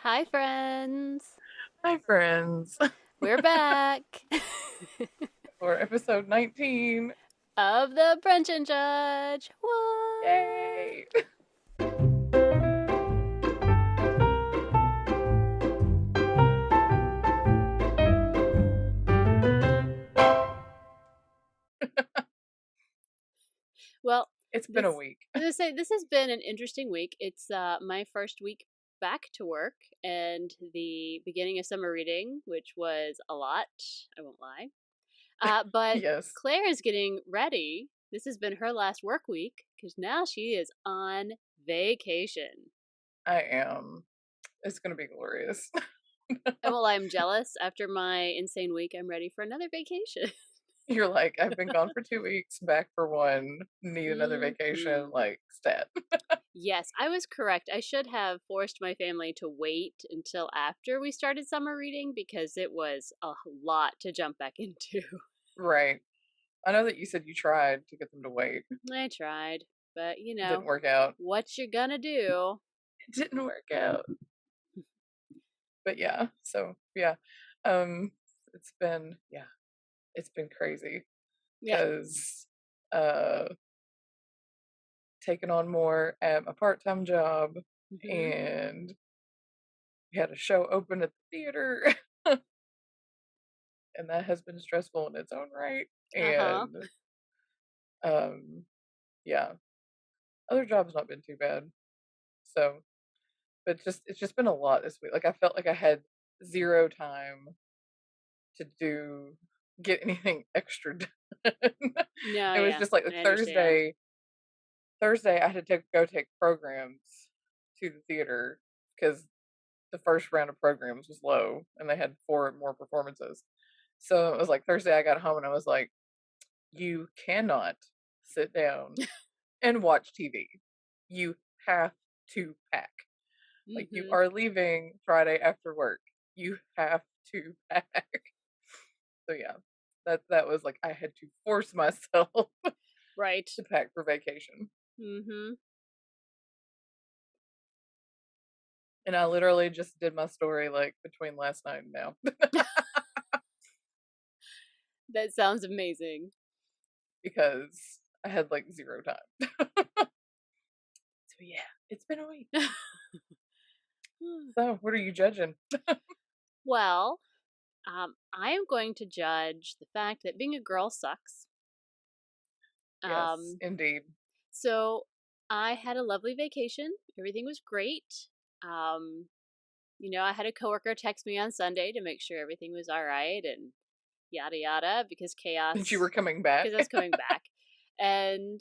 Hi, friends. Hi, friends, We're back for episode 19. of the Brunch and Judge. What? Yay! Well, It's been a this week. as I say, this has been an interesting week. It's my first week back to work and the beginning of summer reading, which was a lot. I won't lie. But Yes, Claire is getting ready. This has been her last work week because now she is on vacation. I am. It's gonna be glorious. And while I'm jealous, after my insane week, I'm ready for another vacation. You're like, I've been gone for 2 weeks, back for one, need another vacation, Mhm. like, stat. Yes, I was correct. I should have forced my family to wait until after we started summer reading because it was a lot to jump back into. Right. I know that you said you tried to get them to wait. I tried, but It didn't work out. what you gonna do? It didn't work out. But yeah, so yeah. Um, yeah, it's been crazy Yeah. because uh taking on more at a part-time job, Hmm. and we had a show open at the theater, and that has been stressful in its own right. Uh huh. And um, yeah, other jobs not been too bad. So, but just it's just been a lot this week. Like I felt like I had zero time to get anything extra done. No, It was yeah, just like I understand. Thursday I had to go take programs to the theater because the first round of programs was low and they had 4 more performances. So it was like Thursday I got home and I was like, you cannot sit down and watch TV. You have to pack. Like you Hmm. are leaving Friday after work. You have to pack. So yeah, that was like I had to force myself Right. to pack for vacation. Hmm. And I literally just did my story like between last night and now. That sounds amazing. Because I had like zero time. So yeah, it's been a week. So what are you judging? Well, I am going to judge the fact that being a girl sucks. Yes, Um, indeed. so I had a lovely vacation. Everything was great. Um, I had a coworker text me on Sunday to make sure everything was all right and yada yada Since you were coming because back. I was coming back. And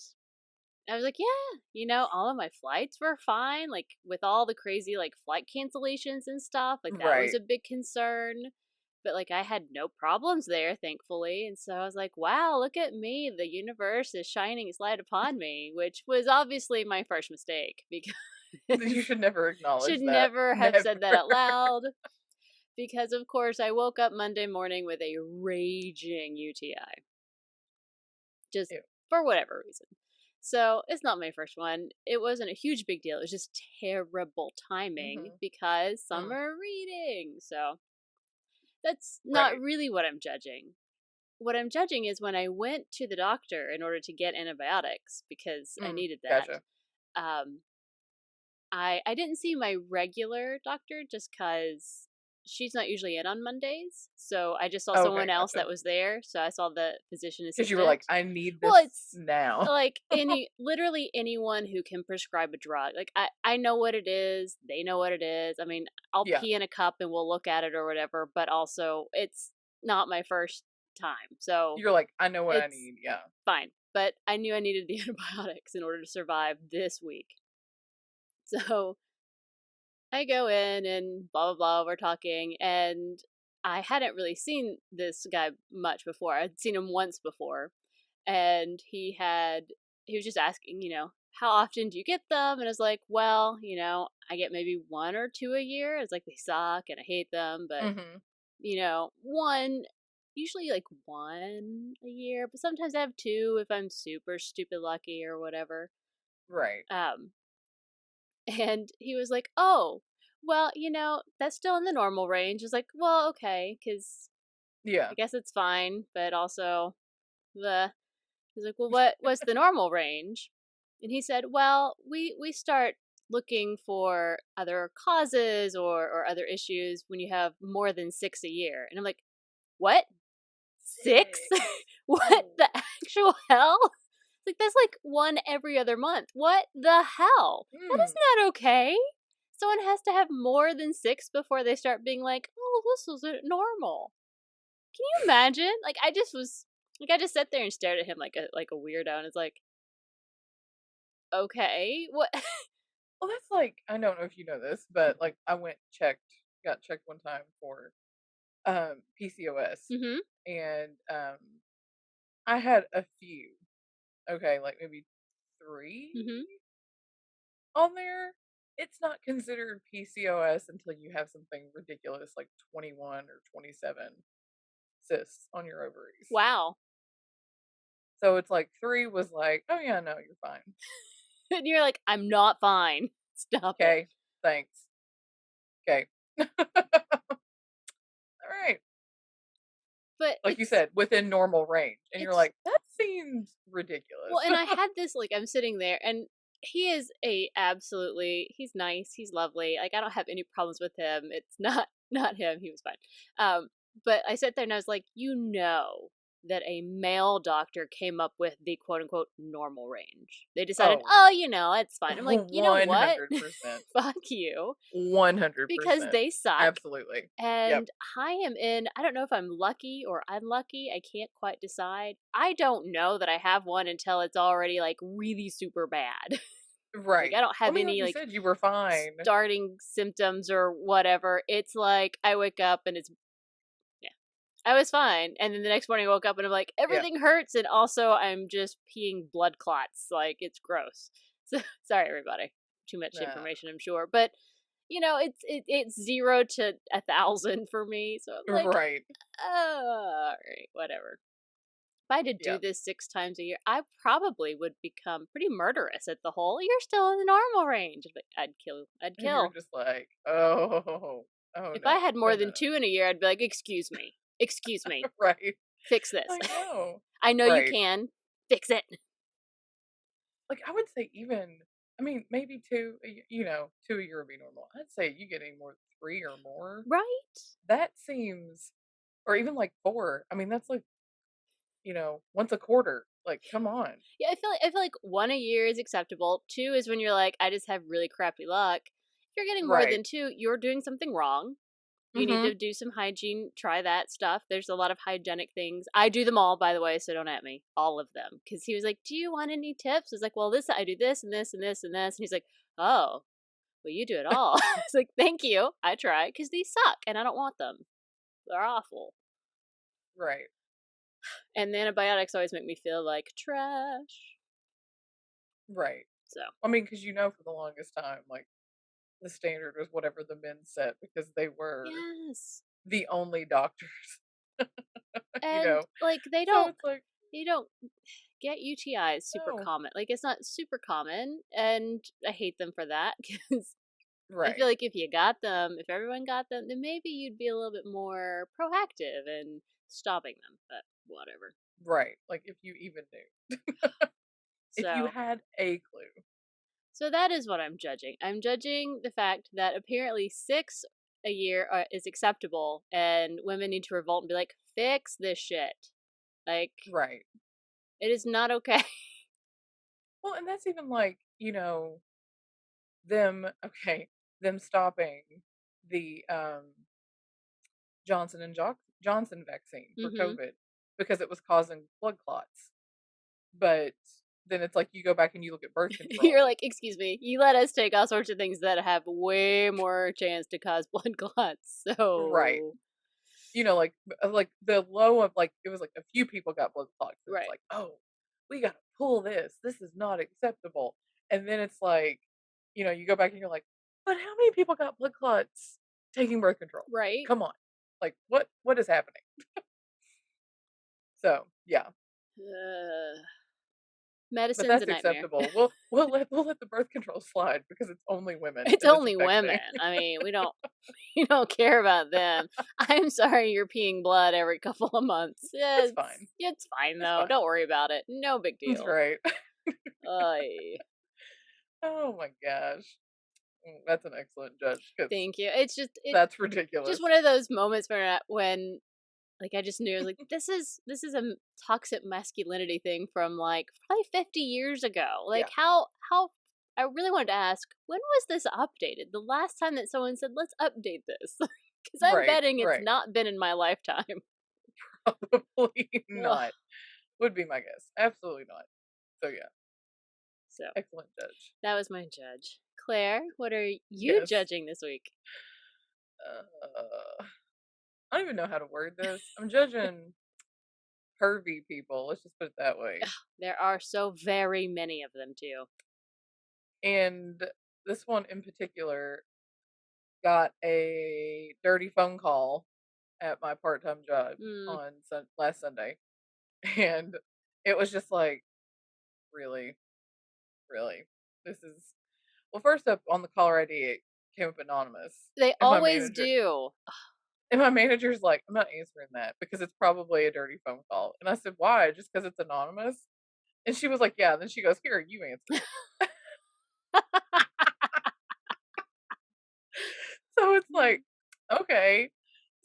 I was like, yeah, all of my flights were fine. Like with all the crazy like flight cancellations and stuff, like that was Right. a big concern. But like I had no problems there, thankfully. And so I was like, wow, look at me. The universe is shining its light upon me, which was obviously my first mistake You because should never should acknowledge that. never have Never. said that out loud. Because of course I woke up Monday morning with a raging UTI. Just Ew. for whatever reason. So it's not my first one. It wasn't a huge big deal. It was just terrible timing Mhm. because Mm. summer reading. So that's not Right. really what I'm judging. What I'm judging is when I went to the doctor in order to get antibiotics because I Mm. needed that. Gotcha. Um, I didn't see my regular doctor just because she's not usually in on Mondays. So I just saw Oh, okay, someone else gotcha. that was there. So I saw the physician Because you were like, assistant. I need Well, this it's now. like literally anyone who can prescribe a drug. Like I know what it is. They know what it is. I mean, I'll Yeah. pee in a cup and we'll look at it or whatever. But also, it's not my first time, so You're like, I know what I it's need. Yeah. fine. But I knew I needed the antibiotics in order to survive this week. So I go in and blah blah blah. We're talking, and I hadn't really seen this guy much before. I'd seen him once before, and he was just asking, how often do you get them? And I was like, well, I get maybe one or two a year. It's like they suck and I hate them, but Mhm. one usually like one a year, but sometimes I have two if I'm super stupid lucky or whatever. Right. Um, and he was like, oh, well, that's still in the normal range. It's like, well, okay, because Yeah. I guess it's fine, but also the he's like, well, what's the normal range? And he said, well, we start looking for other causes or other issues when you have more than 6 a year. And I'm like, what? 6? 6. What Oh. the actual hell? Like that's like one every other month. What the hell? That is Mm. not okay. Someone has to have more than 6 before they start being like, oh, this isn't normal. Can you imagine? Like I just sat there and stared at him like a weirdo, and it's like, okay, what? Well, that's like, I don't know if you know this, but like I got checked one time for PCOS, Mhm. and I had a few, okay, like maybe 3 Mhm. on there. It's not considered PCOS until you have something ridiculous like 21 or 27 cysts on your ovaries. Wow. So it's like 3 was like, "Oh yeah, no, you're fine." And you're like, I'm not fine. Stop it. Okay, thanks. Okay. All right. But Like you said, within normal range. And you're it's like, that seems ridiculous. well, and I had this like I'm sitting there, and he is a absolutely he's nice, he's lovely. Like I don't have any problems with him. It's not him. He was fine. But I sat there and I was like, that a male doctor came up with the quote unquote normal range. They decided, Oh, oh, it's fine. I'm like, you know what? 100%. Fuck you, because 100%. they suck. Absolutely. Yep. And I don't know if I'm lucky or unlucky. I can't quite decide. I don't know that I have one until it's already like really super bad. Like Right. I don't I have mean, like any you like said, you were fine. starting symptoms or whatever. It's like I wake up and yeah, I was fine. And then the next morning I woke up and I'm like, Yeah. everything hurts. And also I'm just peeing blood clots. Like it's gross. So sorry, everybody. Too much Nah. information, I'm sure. But it's 0 to 1,000 for me. So I'm like, Right. all right, whatever. If I had to do Yeah. this 6 times a year, I probably would become pretty murderous at the whole. You're still in the normal range. Like, I'd kill. I'd And you're kill. just like, oh, oh If I no. had No, more no, than no. 2 in a year, I'd be like, excuse me, Right. fix this. I know. I know you Right. can fix it. Like, I would say even, I mean, maybe 2, 2 a year would be normal. I'd say you getting more than 3 or more, Right? that seems, or even like 4. I mean, that's like, once a quarter. Like, come on. Yeah, I feel like 1 a year is acceptable. 2 is when you're like, I just have really crappy luck. If you're getting more Right. than 2, you're doing something wrong. You need Mhm. to do some hygiene, try that stuff. There's a lot of hygienic things. I do them all, by the way, so don't at me. All of them. Because he was like, do you want any tips? I was like, well, I do this and this and this and this. And he's like, oh, well, you do it all. It's like, thank you. I try. Because these suck and I don't want them. They're awful. Right. And the antibiotics always make me feel like trash. Right. So, I mean, because for the longest time, like, the standard was whatever the men set because they were yes. the only doctors, you And know? like, So it's like, they don't get UTIs super no. common. Like, it's not super common. And I hate them for that because I feel Right. like if you got them, if everyone got them, then maybe you'd be a little bit more proactive in stopping them. But whatever. Right. Like, if you even knew. If you So, had a clue. so that is what I'm judging. I'm judging the fact that apparently 6 a year is acceptable, and women need to revolt and be like, "Fix this shit." Like Right. it is not okay. Well, and that's even like, them okay, them stopping the, Johnson vaccine for Hmm. COVID because it was causing blood clots. But then it's like you go back and you look at birth You're control. like, "Excuse me, you let us take all sorts of things that have way more chance to cause blood clots." Right. So, Like the low of like it was like a few people got blood clots. And it's right. like, oh, we gotta pull this. This is not acceptable. And then it's like, you go back and you're like, but how many people got blood clots taking birth control? Right? Come on. Like what is happening? So yeah. Uh, But Medicine's a that's nightmare. acceptable. We'll let the birth control slide because it's only women It's and it's only women. affecting. I mean, we don't we don't care about them. I'm sorry you're peeing blood every couple of months. It's fine. It's fine It's though. fine. Don't worry about it. No big That's deal. right. Ay, Oh my gosh. That's an excellent judge because thank you. It's that's just ridiculous. one of those moments when like I just knew like this is a toxic masculinity thing from like probably 50 years ago. Like Yeah. how I really wanted to ask, when was this updated? The last time that someone said, "Let's update this." Cuz I'm Right. betting it's Right. not been in my lifetime. Probably Ugh. not. Would be my guess. Absolutely not. So yeah, So, excellent judge. that was my judge. Claire, what are you Yes. judging this week? Uh, I don't even know how to word this. I'm judging pervy people. Let's just put it that way. There are so very many of them too. And this one in particular got a dirty phone call at my part-time job Mm, on last Sunday, and it was just like, really, really, this is well. First up on the caller ID, it came up anonymous, they and my always manager do. and my manager's like, I'm not answering that because it's probably a dirty phone call, and I said, why? Just because it's anonymous? And she was like, yeah. Then she goes, here, you answer it. So it's like, okay.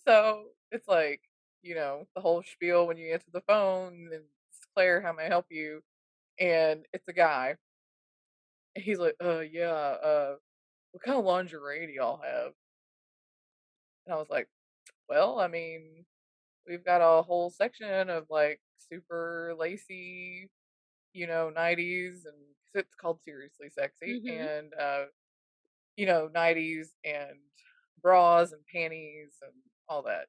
So it's like, the whole spiel when you answer the phone and it's Claire, how may I help you? And it's a guy. And he's like, yeah, what kind of lingerie do y'all have? And I was like, well, I mean, we've got a whole section of like super lacy, 90s and it's called Seriously Sexy Mhm. and 90s and bras and panties and all that,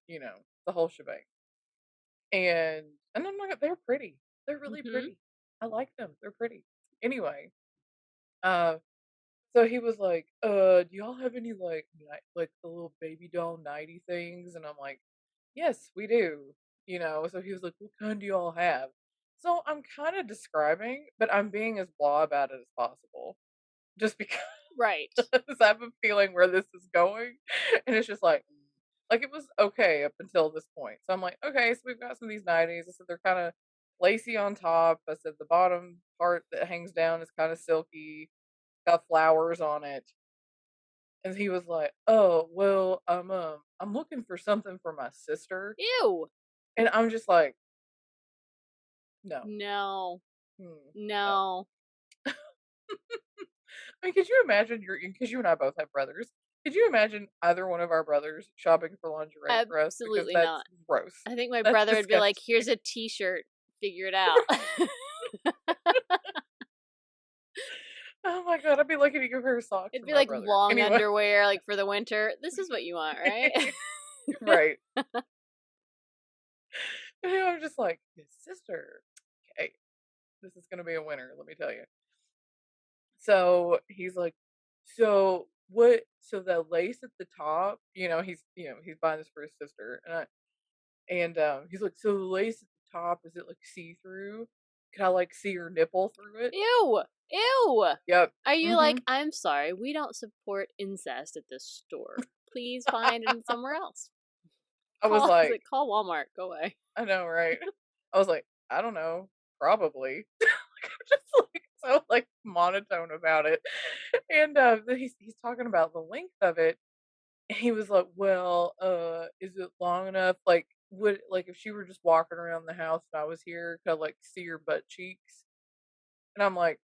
the whole shebang. And I'm like, they're pretty. They're really Mhm. pretty. I like them. They're pretty. Anyway, uh, so he was like, do y'all have any like the little baby doll nighty things? And I'm like, yes, we do. So he was like, what kind do y'all have? So I'm kind of describing, but I'm being as blah about it as possible. Just because Right. I have a feeling where this is going. And it's just like it was okay up until this point. So I'm like, okay, so we've got some of these 90s. I said they're kind of lacy on top. I said the bottom part that hangs down is kind of silky, got flowers on it. And he was like, "Oh, well, I'm looking for something for my sister." Ew. And I'm just like, "No. No. No." No. I mean, could you imagine because you and I both have brothers. Could you imagine either one of our brothers shopping for lingerie for us? Because Absolutely that's not. gross. I think my That's brother would be like, disgusting. "Here's a t-shirt. Figure it out." Oh my god, I'd be lucky to give her socks It'd from be my like brother. long Anyway, underwear, like, for the winter. This is what you want, right? right. And I'm just like, his sister. Okay, this is gonna be a winner, let me tell you. So he's like, so what? So the lace at the top, he's buying this for his sister, and he's like, so the lace at the top is it like see through? Can I like see her nipple through it? Ew. Ew. Yep. Are you Hmm. like, "I'm sorry, we don't support incest at this store. Please find it somewhere else. I was like, Call Walmart. Go away." I know, right? I was like, I don't know, probably. Like, I'm just like so like monotone about it, and then he's talking about the length of it. And he was like, well, is it long enough? Like, would like if she were just walking around the house and I was here, could I like see her butt cheeks? And I'm like,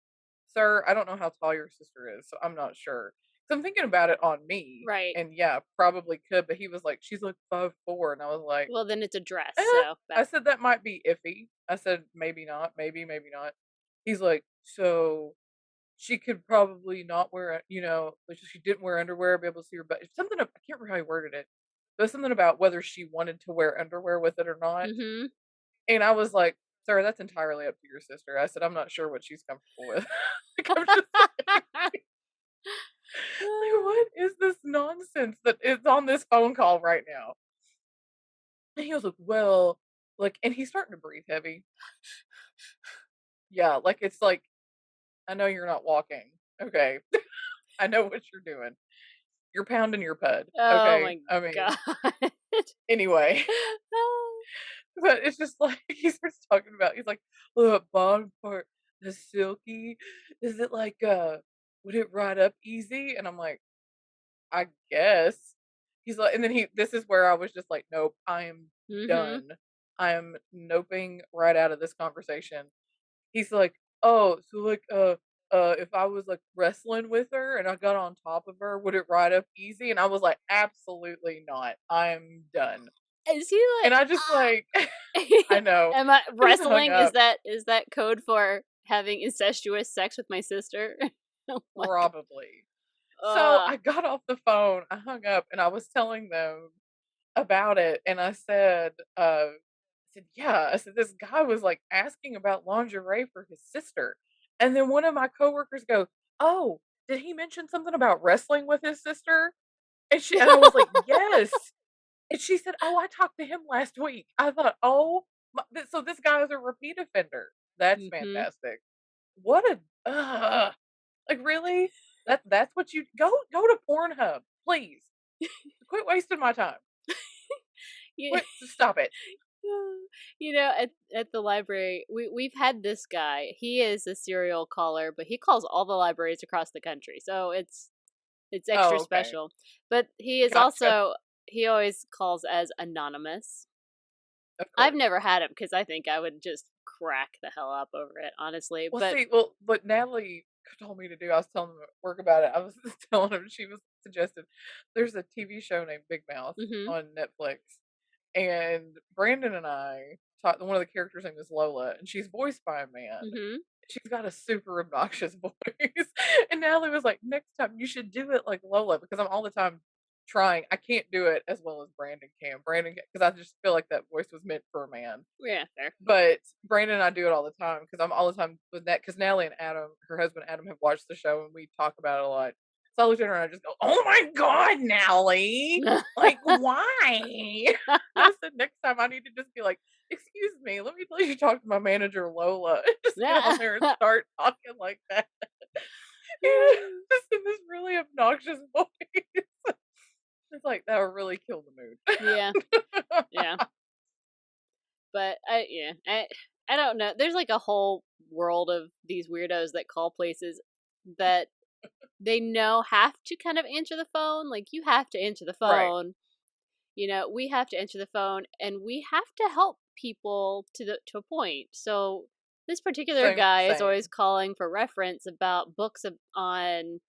sir, I don't know how tall your sister is, so I'm not sure. So I'm thinking about it on me, Right. and yeah, probably could. But he was like, she's like 5'4", and I was like, Well, then it's a dress, eh. so I that said that might be iffy. I said maybe not, maybe not. He's like, so she could probably not wear, like she didn't wear underwear, be able to see her butt. Something I can't remember how he worded it. But something about whether she wanted to wear underwear with it or not. Mhm. And I was like, "Sir, that's entirely up to your sister." I said, "I'm not sure what she's comfortable with." Like, I'm just like, what is this nonsense that is on this phone call right now? And he was like, "Well," like, and he's starting to breathe heavy. Yeah, like, it's like, I know you're not walking, okay? I know what you're doing. You're pounding your pud, Oh okay? my I mean, god. anyway, but it's just like, he starts talking about, he's like, "Oh, that bottom part, the silky, is it like, would it ride up easy?" And I'm like, "I guess." He's like, and then this is where I was just like, "Nope, I am Mhm. done. I am noping right out of this conversation." He's like, "Oh, so like, if I was like wrestling with her and I got on top of her, would it ride up easy?" And I was like, "Absolutely not. I'm done." Is he And like, I just like, I know, am I just hung wrestling? up. Is that code for having incestuous sex with my sister? Oh my god. Probably. So Ugh. I got off the phone, I hung up, and I was telling them about it, and I said, "Yeah," I said, "This guy was like asking about lingerie for his sister." And then one of my coworkers go, "Oh, did he mention something about wrestling with his sister?" And I was like, "Yes." And she said, "Oh, I talked to him last week." I thought, "Oh, so this guy is a repeat offender. That's Mhm. fantastic." What a like, really? That's what you go to Pornhub, please. Quit wasting my time. Yeah. Quit, stop it. You know, at the library, we've had this guy. He is a serial caller, but he calls all the libraries across the country. So it's Oh, extra okay. special. But he is Gotcha. also he always calls as anonymous. Of I've course. never had him because I think I would just crack the hell up over it, honestly. Well, But see, what Natalie told me to do, I was telling them at work about it. I was telling her, she was suggested there's a TV show named Big Mouth mhm, on Netflix, and Brandon and I taught one of the characters' name is Lola, and she's voiced by a man. mhm. She's got a super obnoxious voice. And Natalie was like, "Next time you should do it like Lola," because I'm all the time trying. I can't do it as well as Brandon can. Brandon, because I just feel like that voice was meant for a man. Yeah, fair. But Brandon and I do it all the time because I'm all the time with that. Because Natalie and Adam, her husband Adam, have watched the show and we talk about it a lot. So I looked at her and I just go, "Oh my god, Natalie! Like, why?" I said, "Next time I need to just be like, 'Excuse me, let me let you talk to my manager Lola.'" Just get on there and start talking like that. Yeah, just in this really obnoxious voice. It's like that would really kill the Yeah, mood. yeah. But I don't know. There's like a whole world of these weirdos that call places that they know have to kind of answer the phone. Like you have to answer the Right. phone. You know, we have to answer the phone, and we have to help people to a point. So this particular Same, guy is always same. calling for reference about books on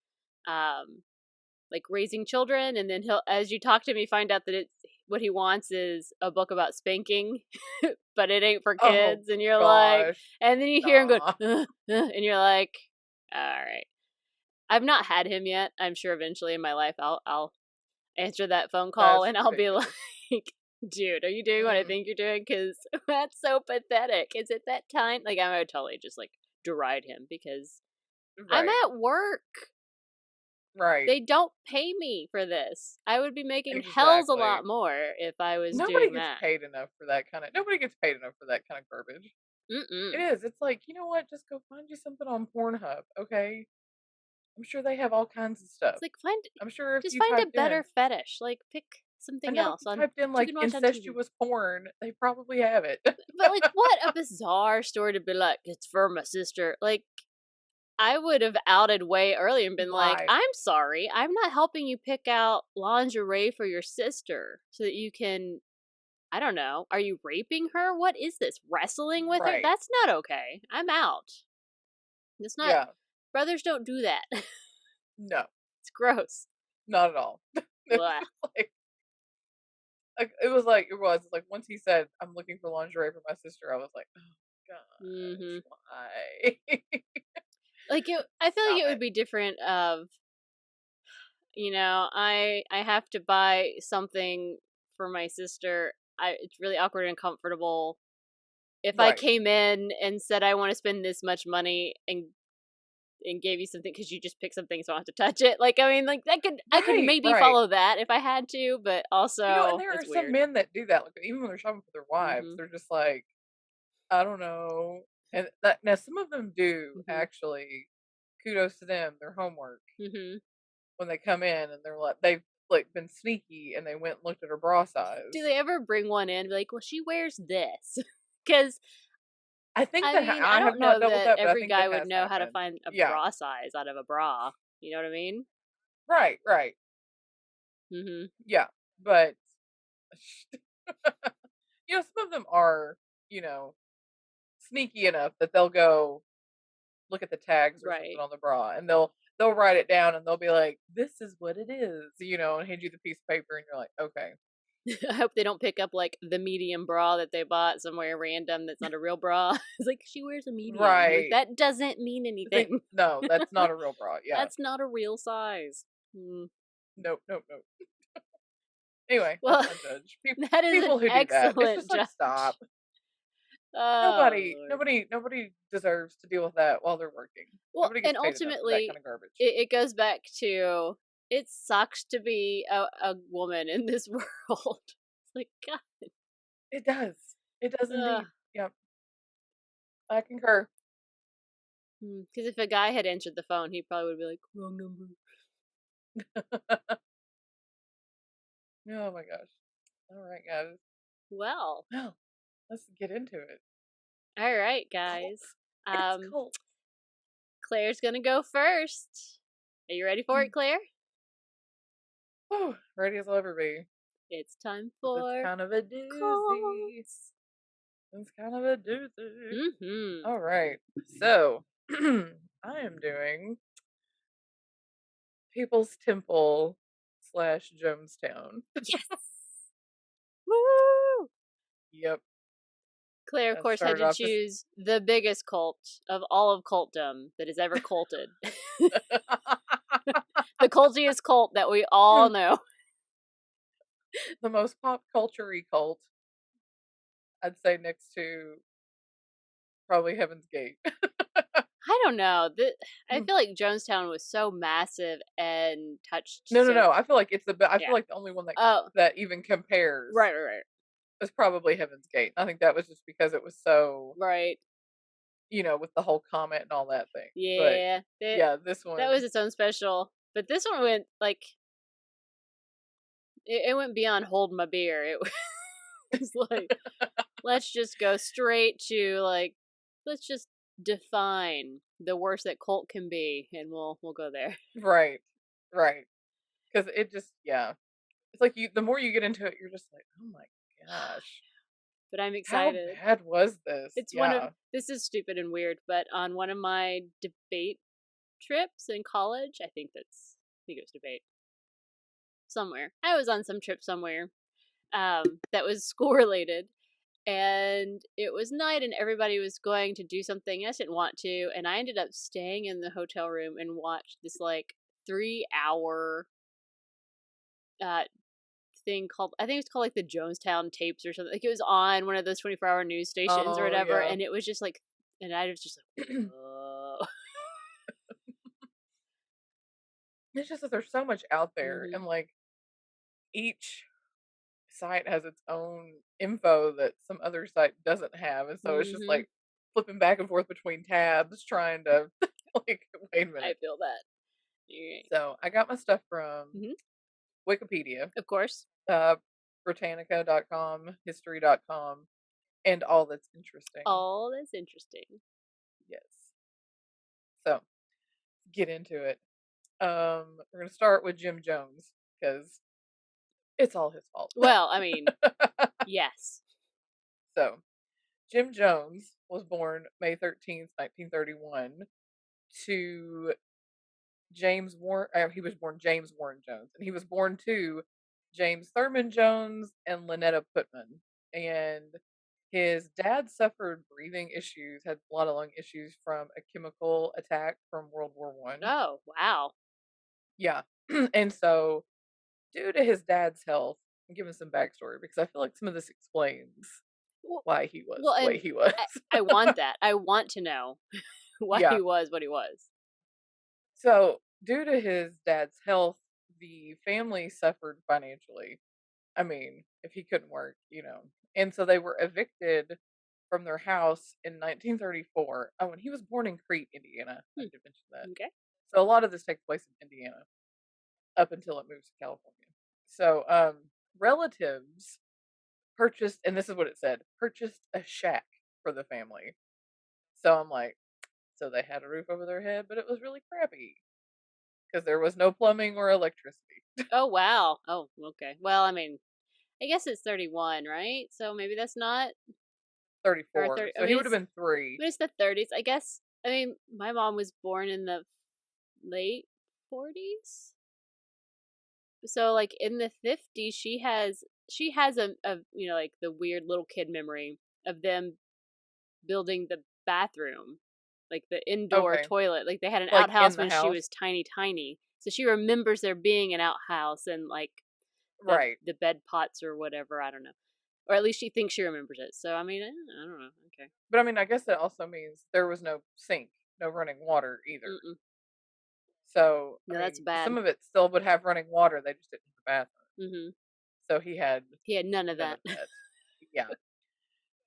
um like raising children, and then he'll, as you talk to him, you find out that it's what he wants is a book about spanking, but it ain't for Oh kids, and you're like, gosh. and then you hear him go, Nah. and you're like, all right. I've not had him yet. I'm sure eventually in my life I'll answer that phone call That's and I'll be like, ridiculous. dude, are you doing what I Mm, think you're doing? Because that's so pathetic. Is it that time? Like I would totally just like deride him because I'm right. at work. Right. They don't pay me for this. I would be making hells a Exactly. lot more if I was Nobody doing gets that. paid enough for that kind of nobody gets paid enough for that kind of garbage. It Mm-mm. is. It's like, you know what? Just go find you something on Pornhub, okay? I'm sure they have all kinds of stuff. It's like find I'm sure if just you find a typed better in fetish. Like pick I something know if else you on typed in you like can watch on TV. incestuous porn, they probably have it. But like what a bizarre story to be like, it's for my sister. Like I would have outed way earlier and been like, Why? I'm sorry, I'm not helping you pick out lingerie for your sister so that you can, I don't know, are you raping her? What is this? Wrestling with her? Right. That's not okay. I'm out. It's not, Yeah. brothers don't do that. No. It's gross. Not at all. It was Blah. just like it's like once he said, "I'm looking for lingerie for my sister," I was like, "Oh Hmm. gosh, why?" Like I feel like Stop it would it. be different of, I have to buy something for my sister. It's really awkward and uncomfortable if I Right. came in and said I want to spend this much money and gave you something because you just pick something so I don't have to touch it. Like I mean, like I could Right, maybe right. follow that if I had to, but And also there are it's some weird. men that do that, like, even when they're shopping for their wives, Hmm. they're just like, I don't know. And that now some of them do Mhm. actually, kudos to them, their homework Mhm. when they come in and they're like they've like been sneaky and they went and looked at her bra Do size. they ever bring one in and be like, "Well, she wears this"? Because I think I that mean, I I have don't not know doubled that that, but I every think that guy would has know how to happened. find a Yeah. bra size out of a bra. You know what I mean? Right, right. Mhm. Yeah. But some of them are, you know, sneaky enough that they'll go look at the tags or something Right. on the bra and they'll write it down and they'll be like, "This is what it is," and hand you the piece of paper and you're like, "Okay." I hope they don't pick up, like, the medium bra that they bought somewhere random that's not a real bra. It's like, "She wears a medium." You're like, Right. "That doesn't mean It's like, anything. no, that's not a real bra. Yeah. That's not a real size." Mm. Nope, nope, nope. Anyway, that's Well, my judge. that is an People who do that. It's excellent just like, judge. stop. Oh, Nobody Lord. nobody nobody deserves to deal with that while they're working. Well, Nobody gets and paid enough for that ultimately, kind of garbage. it goes back to it sucks to be a woman in this world. It's like, God. It does. It does Ugh. indeed. Yep. I concur. Because if a guy had answered the phone, he probably would be like, wrong number. Oh my gosh. All right, guys. Well, Well, let's get into it. all right, guys. Cults. It's Um, cults. Claire's gonna go first. Are you ready for it, Claire? Whew, ready as I'll ever be. It's time 'Cause it's for kind of a doozy. calls. It's kind of a doozy. Mm-hmm. All right. So, I am doing People's Temple slash Jonestown. Yes. Woo! Yep. Claire, of That course, had started to off this. choose the biggest cult of all of cultdom that has ever culted. The cultiest cult that we all know. The most pop culture cult, I'd say next to probably Heaven's Gate. I don't know. I feel like Jonestown was so massive and touched No, no, so no. I feel like I feel yeah. like the only one that Oh, that even compares right, right, right. is probably Heaven's Gate. I think that was just because it was so, Right. with the whole comment and all that thing. But Yeah. yeah, this That was one, its own special. But this one went like it went beyond hold my beer. It was like let's just go straight to like let's just define the worst that cult can be and we'll go there. right, right, because it just, yeah, it's like the more you get into it, you're just like, oh my gosh, But I'm how excited. bad was this? It's one of Yeah. this is stupid and weird, but on one of my debate trips in college, I think it was debate somewhere. I was on some trip somewhere that was school related, and it was night, and everybody was going to do something. I just didn't want to, and I ended up staying in the hotel room and watched this like 3 hour uh, thing called I think it's called like the Jonestown Tapes or something. Like it was on one of those 24-hour news stations or Oh whatever, yeah. and it was just like, and I was just like, whoa. It's just that there's so much out there, Hmm. and like each site has its own info that some other site doesn't have, and so it's just Hmm. like flipping back and forth between tabs, trying to like, wait a I minute. feel that. Right. So I got my stuff from Hmm. Wikipedia, Of course. uh, Britannica.com, History.com, and all that's interesting. Oh, that's interesting. Yes. So get into it. We're gonna start with Jim Jones because it's all his fault. Well, I mean, yes. So Jim Jones was born May 13th, 1931, to James Warren. He was born James Warren Jones, and he was born to James Thurman Jones and Lynetta Putman. And his dad suffered breathing issues, had a lot of lung issues from a chemical attack from World War I. Oh, wow. Yeah, and so due to his dad's health, I'm giving some backstory because I feel like some of this explains Well, why he was well, the way and he was. I want that. I want to know why Yeah. he was what he was. So, due to his dad's health, the family suffered financially. I mean, if he couldn't work. And so they were evicted from their house in 1934. Oh, and he was born in Crete, Indiana. I Hmm. did mention that. Okay. So a lot of this takes place in Indiana up until it moves to California. So relatives purchased, and this is what it said, purchased a shack for the family. So I'm like, so they had a roof over their head, but it was really crappy because there was no plumbing or electricity. Oh, wow. Oh, okay. Well, I mean, I guess it's 31, right? So maybe that's not, or 34. 30. I So he mean, would have been 3. it's the 30s. I guess. I mean, my mom was born in the late 40s. So like in the 50s, she has a like the weird little kid memory of them building the bathroom, like the indoor Okay. toilet. Like they had an Like in outhouse the when she house. was tiny. So she remembers there being an outhouse and like the Right. the bed pots or whatever. I don't know, or at least she thinks she remembers it. So I mean, I don't know. Okay. But I mean, I guess that also means there was no sink, no running water either. Mm-mm. So, I No, that's mean, bad. some of it still would have running water, they just didn't have a bathroom. Hmm. So he had He had none of none that. of that. Yeah.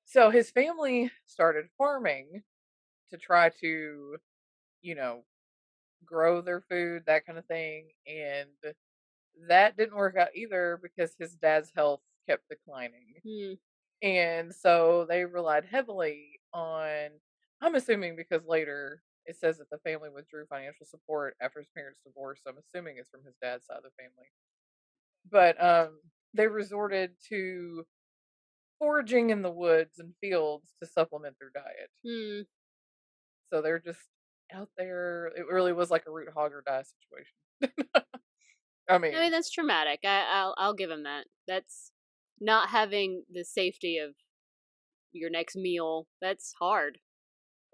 So his family started farming to try to, you know, grow their food, that kind of thing. And that didn't work out either because his dad's health kept declining. Hmm. And so they relied heavily on, I'm assuming because later it says that the family withdrew financial support after his parents' divorce. So I'm assuming it's from his dad's side of the family. But they resorted to foraging in the woods and fields to supplement their diet. Hmm. So they're just out there. It really was like a root hog or die situation. I I mean, mean, that's traumatic. I'll give him that. That's not having the safety of your next meal. That's hard.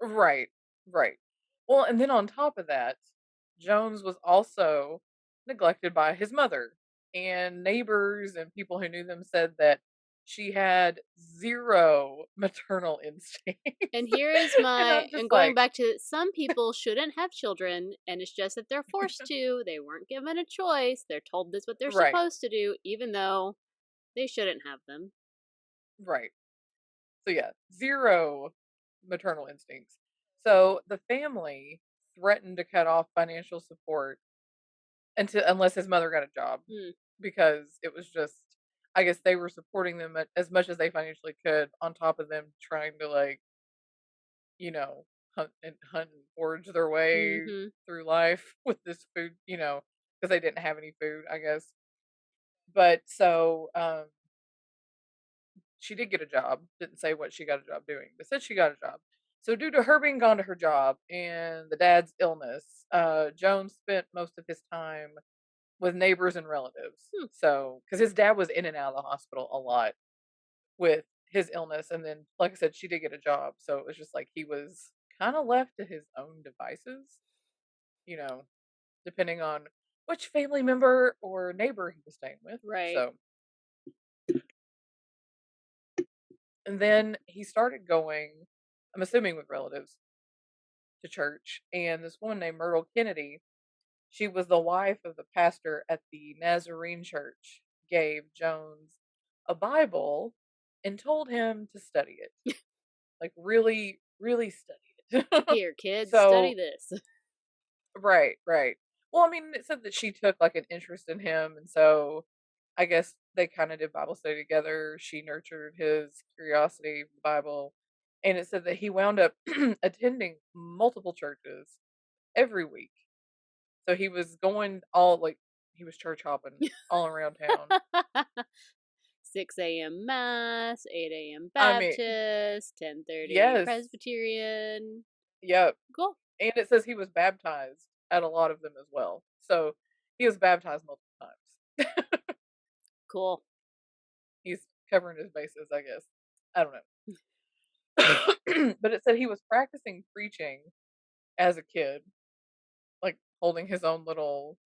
right, right. Well, and then on top of that, Jones was also neglected by his mother, and neighbors and people who knew them said that she had zero maternal And instincts. here is And my I'm just and going like, back to some people shouldn't have children and it's just that they're forced to. They weren't given a choice. They're told this what they're right, supposed to do even though they shouldn't have them. right. So yeah, zero maternal instincts. So the family threatened to cut off financial support unless his mother got a job, Hmm. because it was just, I guess they were supporting them as much as they financially could on top of them trying to, like, you know, hunt and forge their way Mhm. through life with this food, because they didn't have any food, I guess. But so she did get a job. Didn't say what she got a job doing, but said she got a job. So due to her being gone to her job and the dad's illness, Jones spent most of his time with neighbors and relatives. Hmm. So, because his dad was in and out of the hospital a lot with his illness, and then, like I said, she did get a job, so it was just like he was kind of left to his own devices, you know, depending on which family member or neighbor he was staying with. Right. So, and then he started going, I'm assuming with relatives, to church, and this woman named Myrtle Kennedy, she was the wife of the pastor at the Nazarene church, gave Jones a Bible and told him to study it. Like, really, really study it. Here, kids, study So, this. right, right. Well, I mean, it said that she took like an interest in him, and so I guess they kind of did Bible study together. She nurtured his curiosity for the Bible, and it said that he wound up attending multiple churches every week. So he was going all, like, he was church hopping all around town. 6 a.m. Mass, 8 a.m. I mean, Baptist, 10:30 yes, Presbyterian. yep. Cool. And it says he was baptized at a lot of them as well. So he was baptized multiple times. Cool. He's covering his bases, I guess. I don't know. But it said he was practicing preaching as a kid, like holding his own little,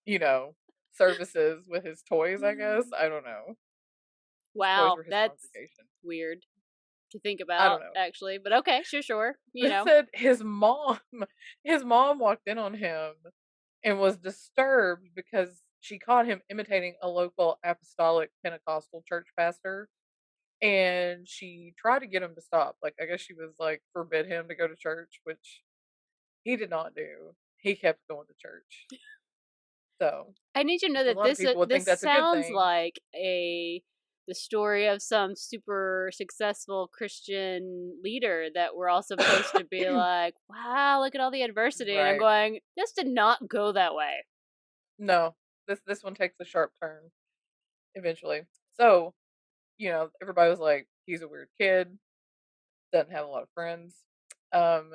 you know, services with his toys, I guess. I don't know. His toys Wow, were his that's congregation. weird to think I don't about, know. actually. But okay, sure. It said his mom walked in on him and was disturbed because she caught him imitating a local apostolic Pentecostal church pastor, and she tried to get him to stop. Like, I guess she was like, forbid him to go to church, which he did not do. He kept going to church. So, I need you to know which a that lot of people would think this that's a good sounds thing. like the story of some super successful Christian leader that we're all supposed to be like, wow, look at all the adversity. And I'm Right. going, this did not go that way. No, this one takes a sharp turn eventually. So, everybody was like, he's a weird kid, doesn't have a lot of friends. Um,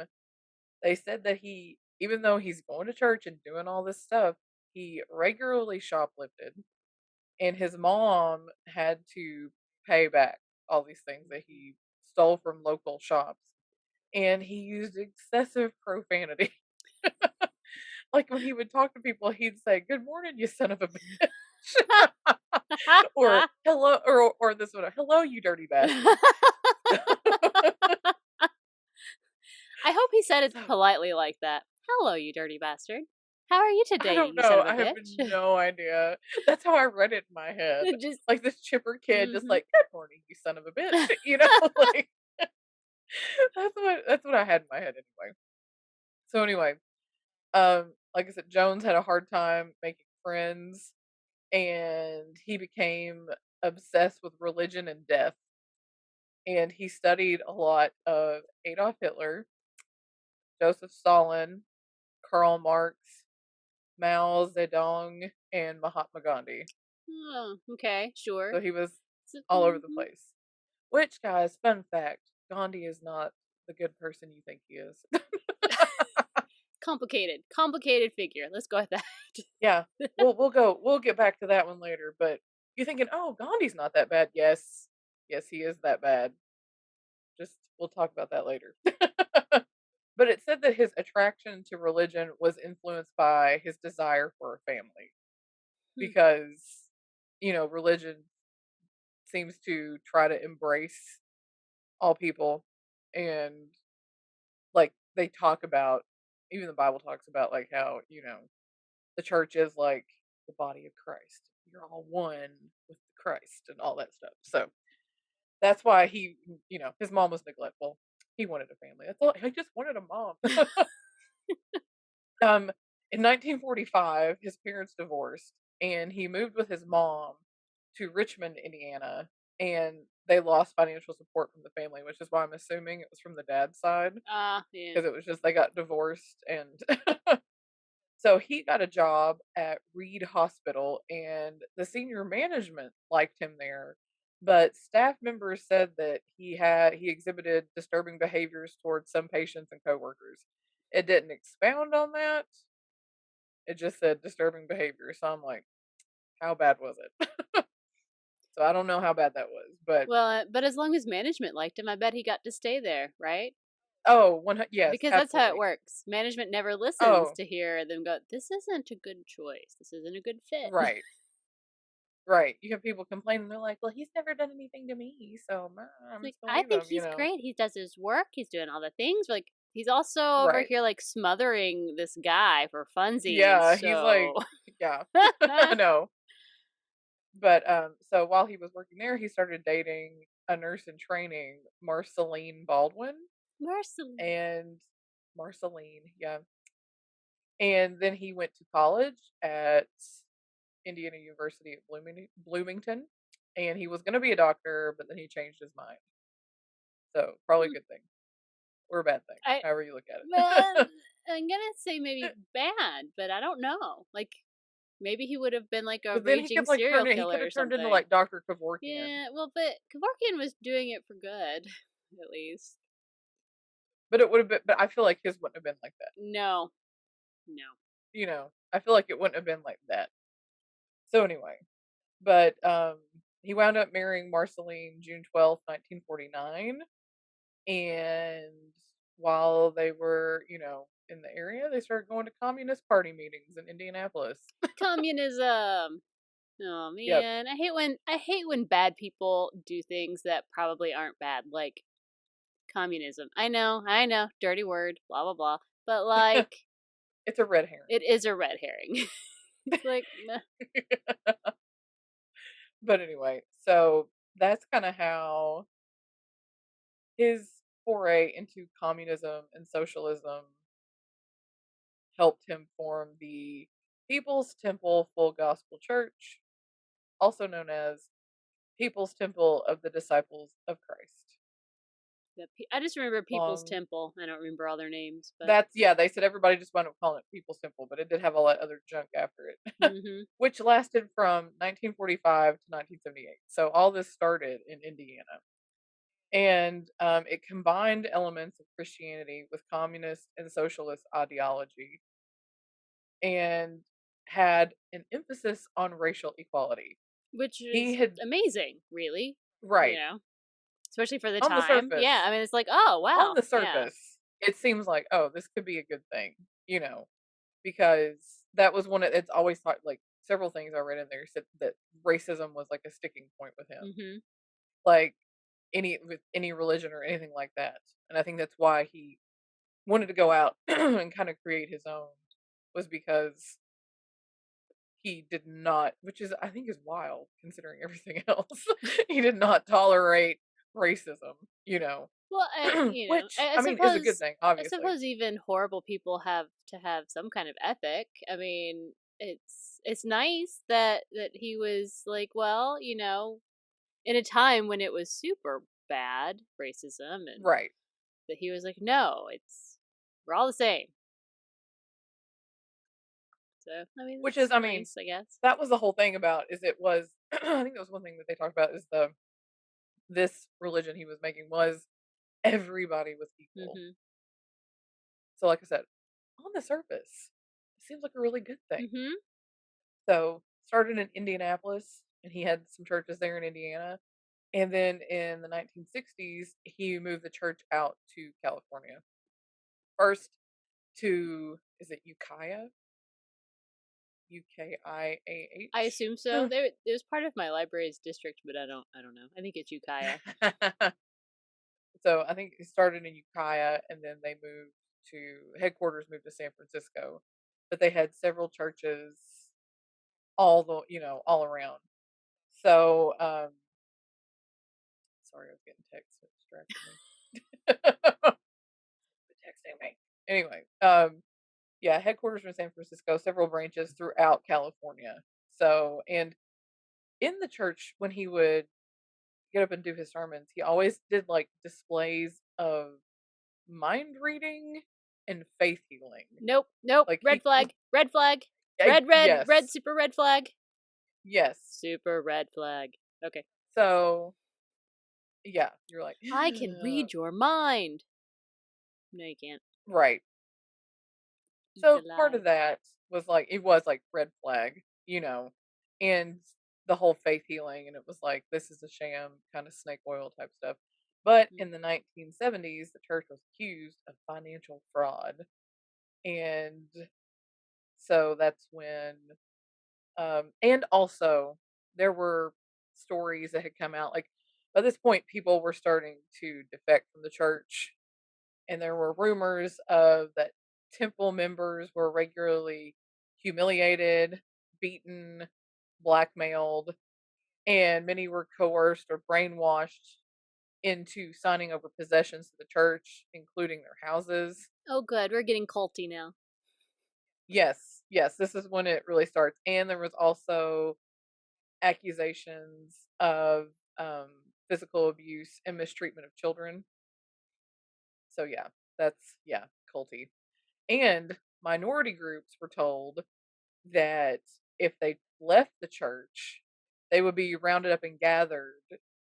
they said that he, even though he's going to church and doing all this stuff, he regularly shoplifted, and his mom had to pay back all these things that he stole from local shops. And he used excessive profanity. Like when he would talk to people, he'd say, "Good morning, you son of a bitch," or "Hello," or this one, "Hello, you dirty bastard." I hope he said it So politely like that. Hello, you dirty bastard. How are you I today, don't you son know. of a I have bitch? no idea. That's how I read it in my head. Just, Like this chipper kid, just mm-hmm. like, "Good morning, you son of a bitch." Like that's what I had in my head anyway. So anyway, like I said, Jones had a hard time making friends, and he became obsessed with religion and death. And he studied a lot of Adolf Hitler, Joseph Stalin, Karl Marx, Mao Zedong, and Mahatma Gandhi. Oh, okay, sure. So he was So, all over the mhm. place. Which, guys, fun fact, Gandhi is not the good person you think he is. Complicated figure. Let's go with that. Yeah, we'll get back to that one later. But you're thinking, oh, Gandhi's not that bad. Yes, yes, he is that bad. Just we'll talk about that later. But it said that his attraction to religion was influenced by his desire for a family Hmm. because religion seems to try to embrace all people, and like they talk about, even the Bible talks about like how the church is like the body of Christ. You're all one with Christ and all that stuff. So that's why his mom was neglectful. He wanted a family. That's all. He just wanted a mom. Um, in 1945, his parents divorced, and he moved with his mom to Richmond, Indiana, and they lost financial support from the family, which is why I'm assuming it was from the dad's side, Yeah. because it was just they got divorced. And so he got a job at Reed Hospital, and the senior management liked him there, but staff members said that he exhibited disturbing behaviors towards some patients and coworkers. It didn't expound on that. It just said disturbing behavior. So I'm like, how bad was it? So I don't know how bad that was, but Well, but as long as management liked him, I bet he got to stay there, right? oh, yes, Because that's how it absolutely. works. Management never listens Oh, to hear them go, this isn't a good choice. This isn't a good fit. right, right. You have people complaining. They're like, well, he's never done anything to me, so It's I'm like, just gonna I leave think him. he's great. He does his work. He's doing all the things. Like, he's also over Right. here, like, smothering this guy for funsies. Yeah, he's So, like, yeah, I know. But so while he was working there, he started dating a nurse in training, Marceline Baldwin, Marceline. and Marceline, yeah. And then he went to college at Indiana University at Bloomington, and he was going to be a doctor, but then he changed his mind. So probably a Hmm. good thing or a bad thing, I, however you look at well, it. I'm going to say maybe bad, but I don't know. Like, maybe he would have been like a But then he raging kept like serial turning. He could killer or have turned into something. like Doctor Kevorkian, Yeah, well, but Kevorkian was doing it for good, at least. but it would have been. But I feel like his wouldn't have been like that. No, no. I feel like it wouldn't have been like that. So anyway, but he wound up marrying Marceline June 12th, 1949, and while they were, in the area, they started going to Communist Party meetings in Indianapolis. Communism. Oh Yep. man, I hate when bad people do things that probably aren't bad, like communism. I know, dirty word, blah blah blah. But like, It's a red herring. it is a red herring. It's like, meh. But anyway, so that's kind of how his foray into communism and socialism helped him form the People's Temple Full Gospel Church, also known as People's Temple of the Disciples of Christ. I just remember People's Long Temple. I don't remember all their names, but That's yeah, they said everybody just wound up calling it People's Temple, but it did have all that other junk after it, mhm. which lasted from 1945 to 1978. So all this started in Indiana. And it combined elements of Christianity with communist and socialist ideology and had an emphasis on racial equality. Which He is had amazing, really. You right. know, especially for the On the time. Yeah, surface I mean, it's like, oh on wow, the yeah. surface, it seems like, oh, this could be a good thing, because that was one of it's always thought like several things I read in there said that racism was like a sticking point with him. Mhm. Like any with any religion or anything like that. And I think that's why he wanted to go out and kind of create his own was because he did not, which is I think is wild considering everything else. He did not tolerate racism, Well, which I mean is a good thing, I obviously. suppose even horrible people have to have some kind of ethic. I mean, it's nice that he was like, well, in a time when it was super bad racism, and Right. that he was like, no, we're all the same. So I mean, Which is that's I mean, nice, I guess. that was the whole thing about is it was I think that was one thing that they talked about is the this religion he was making was everybody was equal. Mhm. So like I said, on the surface, it seems like a really good thing. Mhm. So started in Indianapolis and he had some churches there in Indiana. And then in the 1960s, he moved the church out to California. First to is it Ukiah? I UKIAH? assume so. It was part of my library's district, but I don't know. I think it's Ukiah. So I think it started in Ukiah and then they moved to headquarters moved to San Francisco. But they had several churches all around. So sorry, I was getting text that distracted me. Texting me. Anyway, yeah, headquarters in San Francisco, several branches throughout California. So and in the church when he would get up and do his sermons, he always did like displays of mind reading and faith healing. Nope, nope. Like Red flag. Red flag. Red, yes. super red flag. Yes. Super red flag. Okay. So yeah, you're like, I can read your mind. No, you can't. right. He's So part alive. of that was like red flag, and the whole faith healing, and it was like this is a sham, kind of snake oil type stuff. But Mm. in the 1970s, the church was accused of financial fraud, and so that's when, and also there were stories that had come out. Like by this point, people were starting to defect from the church and there were rumors of that temple members were regularly humiliated, beaten, blackmailed, and many were coerced or brainwashed into signing over possessions to the church, including their houses. Oh, good. We're getting culty now. Yes, yes, this is when it really starts. And there was also accusations of um, physical abuse and mistreatment of children. So yeah, yeah, culty. And minority groups were told that if they left the church, they would be rounded up and gathered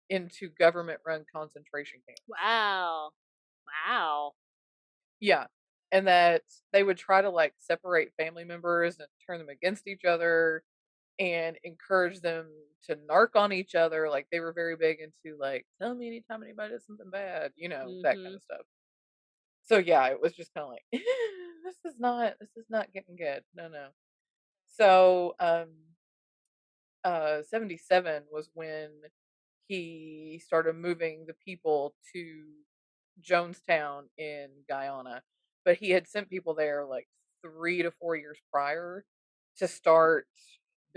into government run concentration camps. Wow. Wow. Yeah. And that they would try to like separate family members and turn them against each other and encourage them to narc on each other. Like they were very big into like, tell me anytime anybody does something bad, that kind Mhm. of stuff. So yeah, it was just kind of like, this is not getting good. No, no. So 77 was when he started moving the people to Jonestown in Guyana. But he had sent people there like 3 to 4 years prior to start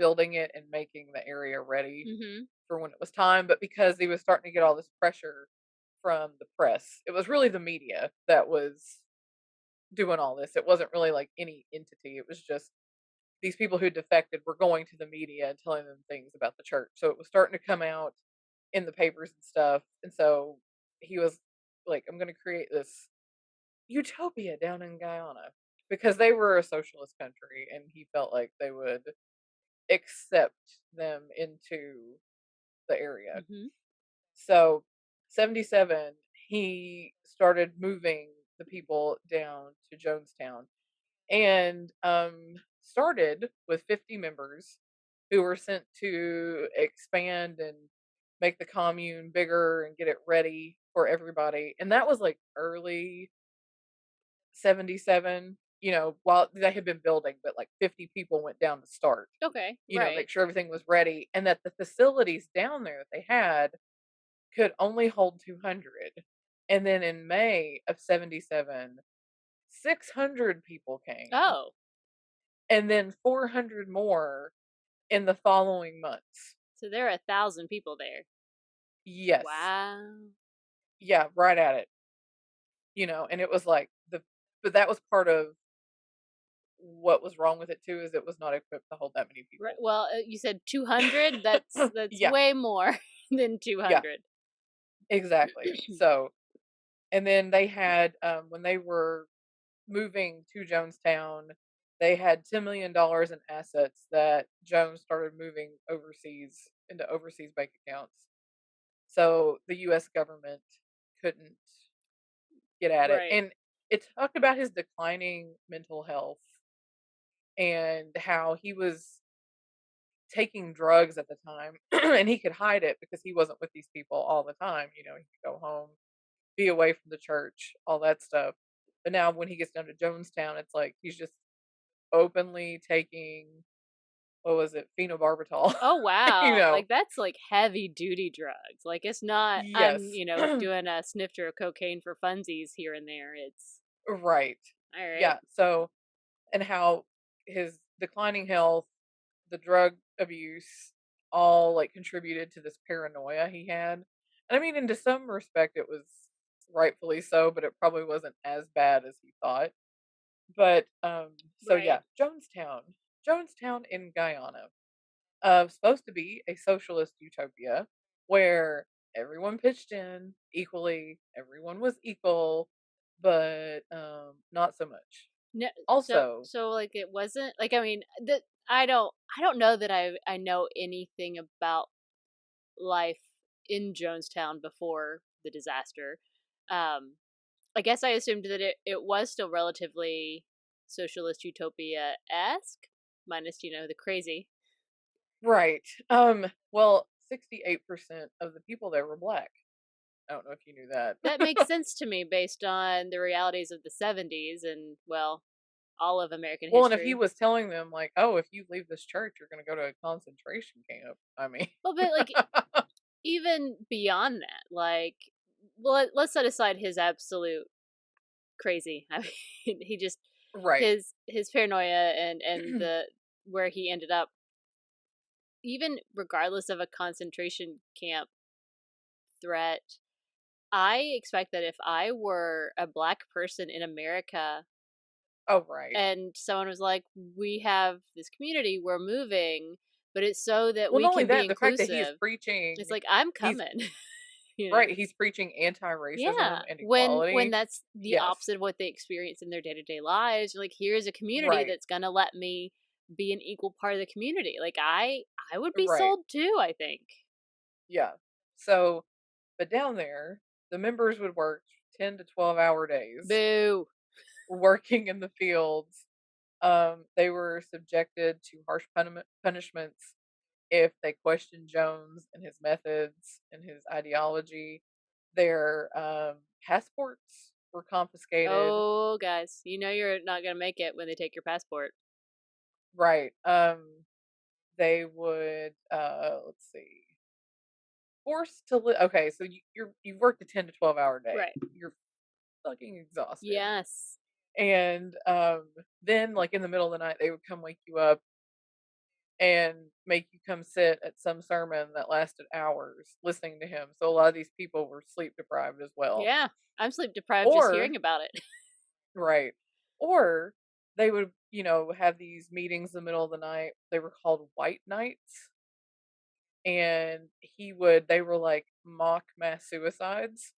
building it and making the area ready Mhm. for when it was time, but because he was starting to get all this pressure from the press, it was really the media that was doing all this. It wasn't really like any entity. It was just these people who defected were going to the media and telling them things about the church. So it was starting to come out in the papers and stuff. And so he was like, I'm going to create this utopia down in Guyana because they were a socialist country and he felt like they would accept them into the area. Mhm. So 77, he started moving the people down to Jonestown and started with 50 members who were sent to expand and make the commune bigger and get it ready for everybody. And that was like early 77, while they had been building, but like 50 people went down to start, Okay. Right. make sure everything was ready and that the facilities down there that they had could only hold 200. And then in May of 77, 600 people came Oh, and then 400 more in the following months. so there are 1,000 people there. Yes. Wow. Yeah, right at it. And it was like but that was part of what was wrong with it too is it was not equipped to hold that many Right. people. Well, you said 200. That's Yeah. way more than Yeah, 200. exactly. So, and then they had when they were moving to Jonestown, they had $10 million in assets that Jones started moving overseas into overseas bank accounts. So the US government couldn't get at it. Right. And it talked about his declining mental health and how he was taking drugs at the time and he could hide it because he wasn't with these people all the time. He could go home, be away from the church, all that stuff. But now when he gets down to Jonestown, it's like he's just openly taking what was it, phenobarbital. Oh, you wow. know. Like, that's, like, heavy duty drugs. Like, it's not, I'm, Yes. doing a snifter of cocaine for funsies here and there. It's Right. all right. Yeah. So and how his declining health, the drug abuse, all like contributed to this paranoia he had. And I mean, into some respect, it was rightfully so, but it probably wasn't as bad as he thought. But so Right. yeah, Jonestown in Guyana, supposed to be a socialist utopia where everyone pitched in equally, everyone was equal, but not so much. No, so Also, so like it wasn't like I mean that I don't know that I know anything about life in Jonestown before the disaster. Um I guess I assumed that it was still relatively socialist utopia esque, minus the crazy. right. Well, 68% of the people there were black. I don't know if you knew that. That makes sense to me based on the realities of the 70s and well, all of American Well, and if he history. was telling them like, "Oh, if you leave this church, you're going to go to a concentration camp." I mean, Well, but like even beyond that, like let's set aside his absolute crazy. I mean, he just right. his paranoia and the where he ended up even regardless of a concentration camp threat. I expect that if I were a black person in America Oh, right. and someone was like, "We have this community, we're moving, but it's so that Well, we not only can be that, the fact that he is inclusive." It's preaching, like, "I'm he's coming." you right. know. He's preaching anti-racism Yeah, and when equality. that's the Yes. opposite of what they experience in their day-to-day lives, like, here's a community Right. that's gonna let me be an equal part of the community. Like, I would be Right. sold too, I think. Yeah. So, but down there, the members would work 10 to 12-hour days Boo. working in the fields. They were subjected to harsh punishments if they questioned Jones and his methods and his ideology. Their passports were confiscated. Oh, guys, you're not gonna make it when they take your passport. Right. They would let's see, forced to live. Okay, so you've worked a 10 to 12 hour day. Right. You're fucking exhausted, Yes. and then like in the middle of the night, they would come wake you up and make you come sit at some sermon that lasted hours listening to him. So a lot of these people were sleep deprived as well. Yeah. I'm sleep deprived just Or hearing about it. right. Or they would, have these meetings in the middle of the night. They were called white nights. And they were like mock mass suicides,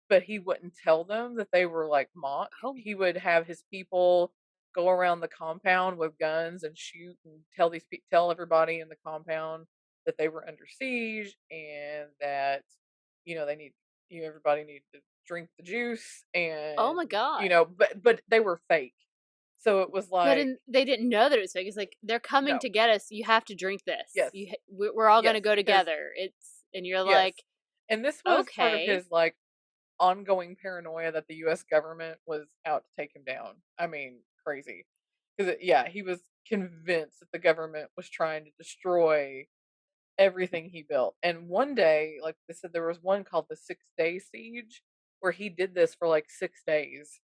but he wouldn't tell them that they were like mock. Oh, He would have his people go around the compound with guns and shoot and tell everybody in the compound that they were under siege and that they need everybody needed to drink the juice oh and my god. but they were fake. So it was But like they didn't know that it was fake. It's like, "They're coming no. to get us. You have to drink this. Yes. We're all gonna Yes. go Because together." And you're yes. like, And this was part of "Okay." his like ongoing paranoia that the US government was out to take him down. I mean, crazy. Because, yeah, he was convinced that the government was trying to destroy everything he built. And one day, like they said, there was one called the 6 Day Siege where he did this for like 6 days.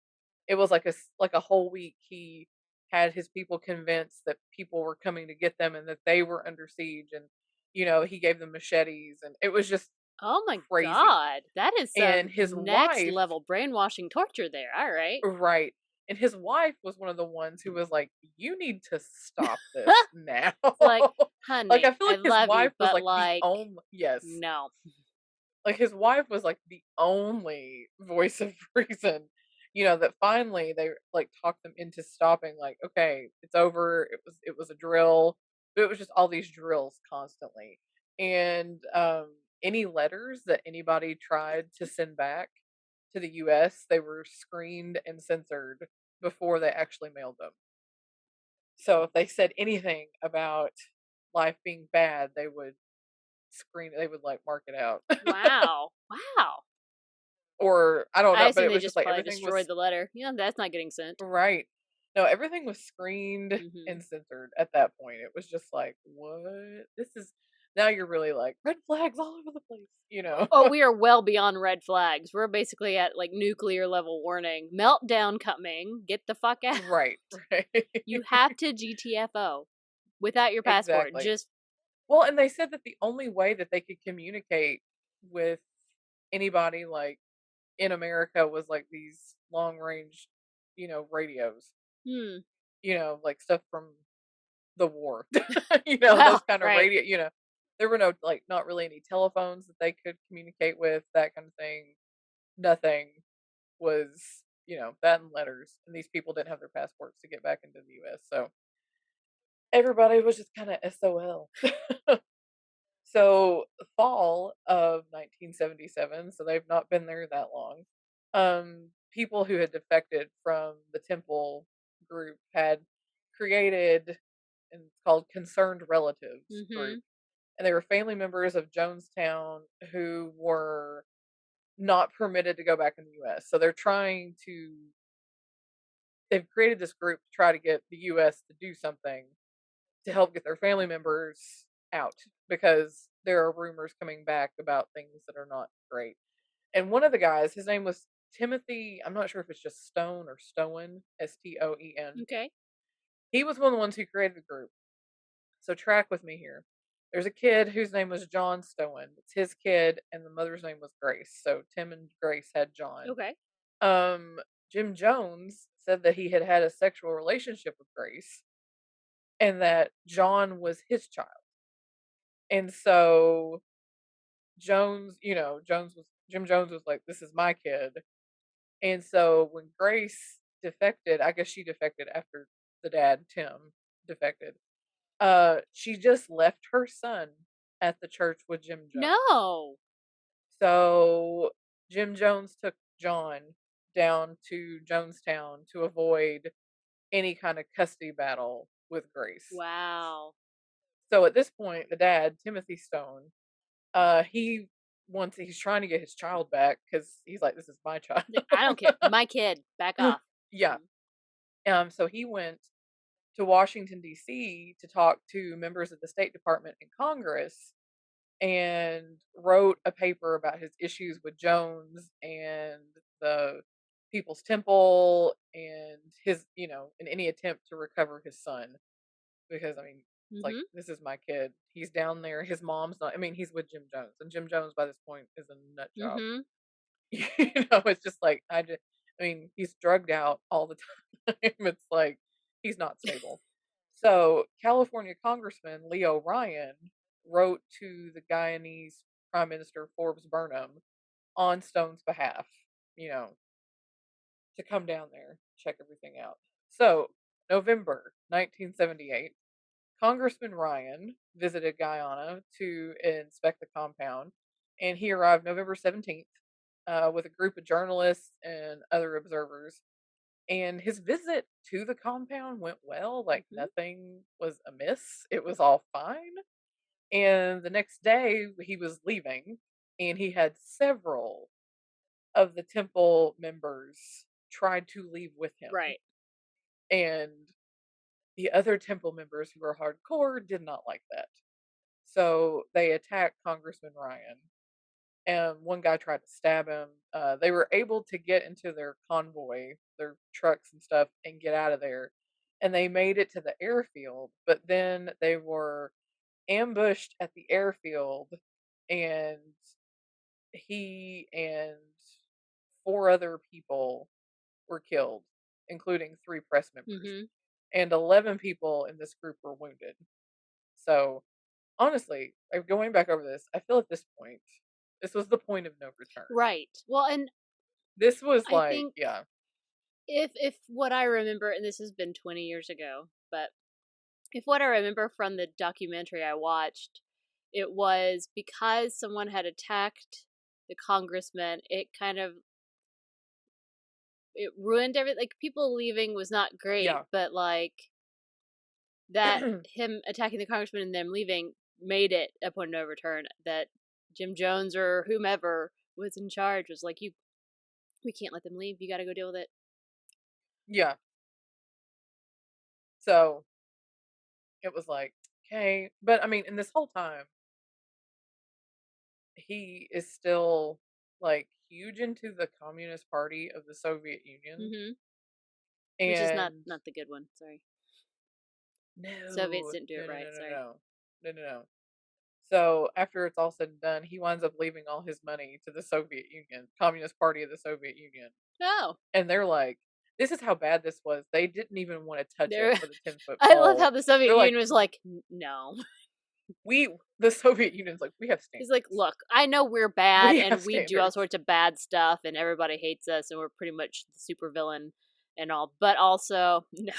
It was like like a whole week. He had his people convinced that people were coming to get them and that they were under siege. And, he gave them machetes. And it was just Oh my crazy. god. That is And some his next wife level brainwashing torture there. Alright. right, and his wife was one of the ones who was like, "You need to stop this now." It's like, Like, "Honey, I feel I like his love you, wife was, but, like, the like, only yes. no." Like, his wife was, like, the only voice of reason, that finally they, like, talked them into stopping, like, "Okay, it's over, it was a drill," but it was just all these drills constantly, and, any letters that anybody tried to send back to the US, they were screened and censored before they actually mailed them. So if they said anything about life being bad, they would, like, mark it out. Wow. Wow. Or I don't I know, but assume it they was just just like probably everything destroyed was the letter. Yeah, that's not getting sent. right. No, everything was screened Mhm. and censored at that point. It was just like, "What? This is" now you're really like, "Red flags all over the place," you know? Oh, we are well beyond red flags. We're basically at, like, nuclear level warning. Meltdown coming. Get the fuck out. Right, right. You have to GTFO without your passport. Exactly. Just Well, and they said that the only way that they could communicate with anybody, like, in America was, like, these long range, radios, hmm. like, stuff from the war. Those Well, kind of right. there were no, like, not really any telephones that they could communicate with, that kind of thing. Nothing was, that and letters, and these people didn't have their passports to get back into the US, so everybody was just kinda SOL. So, fall of 1977, so they've not been there that long. People who had defected from the temple group had created and it's called Concerned Relatives group, Mhm. and they were family members of Jonestown who were not permitted to go back in the US. So they've created this group to try to get the US to do something to help get their family members out because there are rumors coming back about things that are not great. And one of the guys, his name was Timothy, I'm not sure if it's just Stone or Stoen, Stoen. Okay. He was one of the ones who created the group. So track with me here. There's a kid whose name was John Stoen. It's his kid, and the mother's name was Grace. So Tim and Grace had John. Okay. Um, Jim Jones said that he had had a sexual relationship with Grace and that John was his child. And so Jim Jones was like, "This is my kid." And so when Grace defected, I guess she defected after the dad, Tim, defected. She just left her son at the church with Jim Jones. No. So Jim Jones took John down to Jonestown to avoid any kind of custody battle with Grace. Wow. So at this point, the dad, Timothy Stone, he he's trying to get his child back because he's like, "This is my child." He's like, "I don't care. My kid. Back off." Yeah. Mhm. So he went to Washington D.C. to talk to members of the State Department and Congress and wrote a paper about his issues with Jones and the People's Temple and his, and any attempt to recover his son because I mean, It's like, Mhm. this is my kid. He's down there. His mom's not. I mean, he's with Jim Jones, and Jim Jones by this point is a nut job. Mhm. It's just like I mean, he's drugged out all the time. It's like he's not stable. So, California Congressman Leo Ryan wrote to the Guyanese Prime Minister Forbes Burnham on Stone's behalf, you know, to come down there, check everything out. So, November 1978, Congressman Ryan visited Guyana to inspect the compound, and he arrived November 17th with a group of journalists and other observers. And his visit to the compound went well, like Mhm. nothing was amiss, it was all fine. And the next day, he was leaving, and he had several of the temple members tried to leave with him. Right. And the other temple members who were hardcore did not like that. So they attacked Congressman Ryan, and one guy tried to stab him. They were able to get into their convoy, their trucks and stuff, and get out of there. And they made it to the airfield, but then they were ambushed at the airfield, and he and four other people were killed, including three press members. Mhm. And 11 people in this group were wounded. So, honestly, going back over this, I feel at this point, this was the point of no return. Right. Well, and This was I like, think yeah, if what I remember, and this has been 20 years ago, but if what I remember from the documentary I watched, it was because someone had attacked the congressman, it kind of it ruined everything. Like, people leaving was not great, yeah, but like that him attacking the congressman and them leaving made it a point of no return. That Jim Jones or whomever was in charge was like, you, we can't let them leave. You got to go deal with it. yeah. So it was like, okay. But I mean, in this whole time, he is still like huge into the Communist Party of the Soviet Union. Hmm. Which is And not the good one. Sorry, Soviets no, didn't do no, it no, no, right. no, Sorry. no, no, no, no. So after it's all said and done, he winds up leaving all his money to the Soviet Union, Communist Party of the Soviet Union. Oh, And they're like, this is how bad this was. They didn't even want to touch it there. for the 10-foot I love pole. how the Soviet They're like, Union was like, No." the Soviet Union's like, we have He's like, standards. "Look, I know we're bad We have and we do all standards. sorts of bad stuff, and everybody hates us, and we're pretty much the super villain and all, but also no."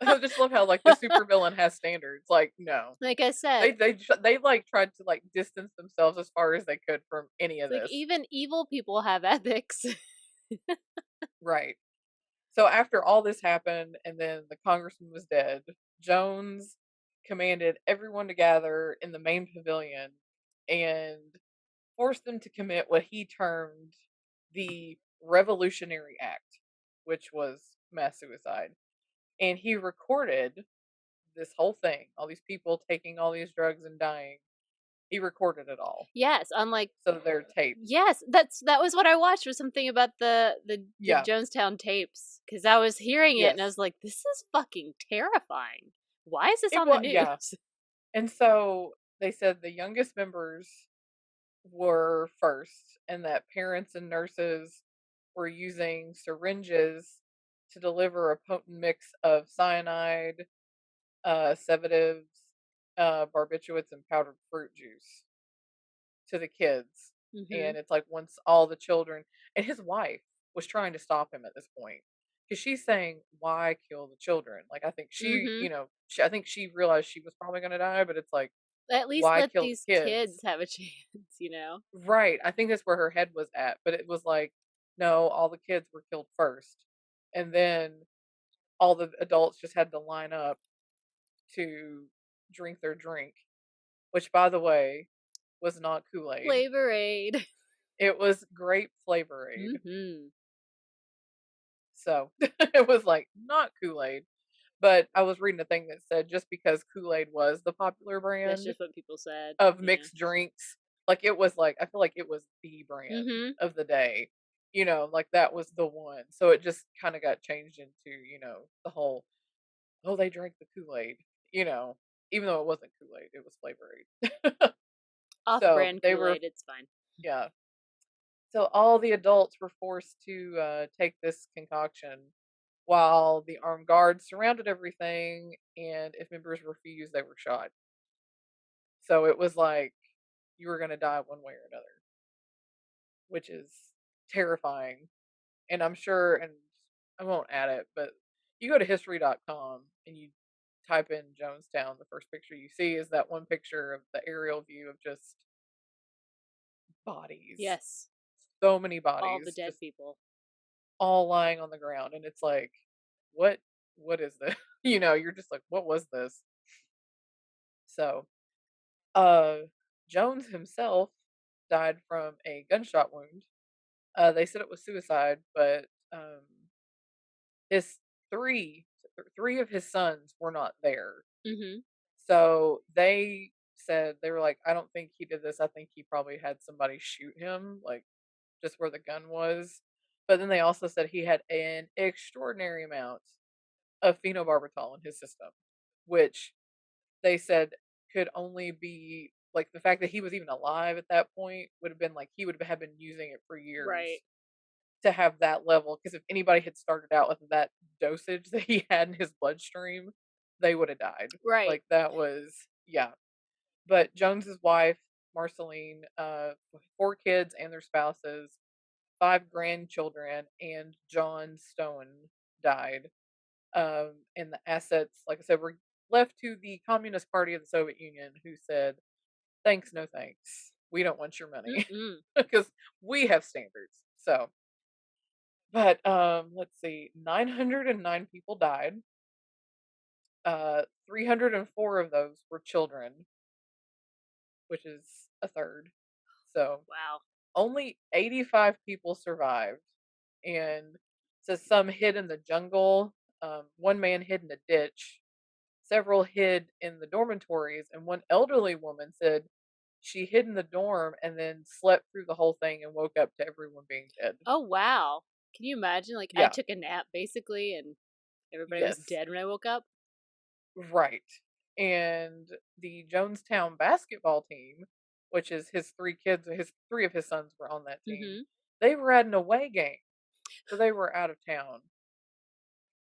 I just love how like the supervillain has standards. Like, no. Like I They said, they they like tried to like distance themselves as far as they could from any it's of like this. even evil people have ethics. Right. So after all this happened and then the congressman was dead, Jones commanded everyone to gather in the main pavilion and forced them to commit what he termed the Revolutionary Act, which was mass suicide. And he recorded this whole thing, all these people taking all these drugs and dying. He recorded it all. Yes, unlike So they're taped. yes, that was what I watched, was something about the Yeah. Jonestown tapes, because I was hearing it and I Yes. was like, this is fucking terrifying. Why is this It on the was, yeah. news? And so they said the youngest members were first, and that parents and nurses were using syringes to deliver a potent mix of cyanide, sedatives, barbiturates, and powdered fruit juice to the kids. Hmm. And it's like once all the children, and his wife was trying to stop him at this point because she's saying, "Why kill the children?" Like I think she, Hmm. I think she realized she was probably going to die, but it's like, At least why let kill these the kids? kids have a chance, you know? Right. I think that's where her head was at, but it was like, no, all the kids were killed first, and then all the adults just had to line up to drink their drink, which, by the way, was not Kool Aid. Flavor Aid. It was grape flavor aid. Hmm. So it was like not Kool Aid. But I was reading a thing that said just because Kool Aid was the popular That's brand just what people said. of Yeah. mixed drinks, like it was like, I feel like it was the brand Hmm. of the day. Like that was the one. So it just kind of got changed into, the whole, oh, they drank the Kool Aid. you know, even though it wasn't Kool-Aid, it was Flavor Aid. So Off-brand they were, Kool-Aid, it's fine. yeah. So all the adults were forced to take this concoction while the armed guards surrounded everything, and if members refused, they were shot. So it was like you were going to die one way or another, which is terrifying. And I'm sure, and I won't add it, but you go to history.com and you type in Jonestown, the first picture you see is that one picture of the aerial view of just bodies. Yes, So many all the bodies dead just people. all lying on the ground. And it's like, what what is this? You're just like, what was this? So uh Jones himself died from a gunshot wound. They said it was suicide, but his three three of his sons were not there. Mhm. So they said they were like, I don't think he did this. I think he probably had somebody shoot him, like just where the gun was. But then they also said he had an extraordinary amount of phenobarbital in his system, which they said could only be like the fact that he was even alive at that point would have been like he would have been using it for Right. years to have that level. Because if anybody had started out with that dosage that he had in his bloodstream, they would have died. Right. Like that was, yeah. But Jones's wife, Marceline, 4 kids and their spouses, 5 grandchildren, and John Stone died. And the assets, like I said, were left to the Communist Party of the Soviet Union, who said, "Thanks, no thanks. We don't want your money Mm-mm. because we have standards." So, but let's see, 909 people died. 304 of those were children, which is a third. So Wow. only 85 people survived, and says some hid in the jungle. One man hid in a ditch. Several hid in the dormitories, and one elderly woman said she hid in the dorm and then slept through the whole thing and woke up to everyone being dead. Oh, wow. Can you imagine? Like, I Yeah. took a nap basically and everybody was Yes. dead when I woke up? Right. And the Jonestown basketball team, which is his 3 of his sons were on that team. Mhm. They were at an away game, so they were out of town.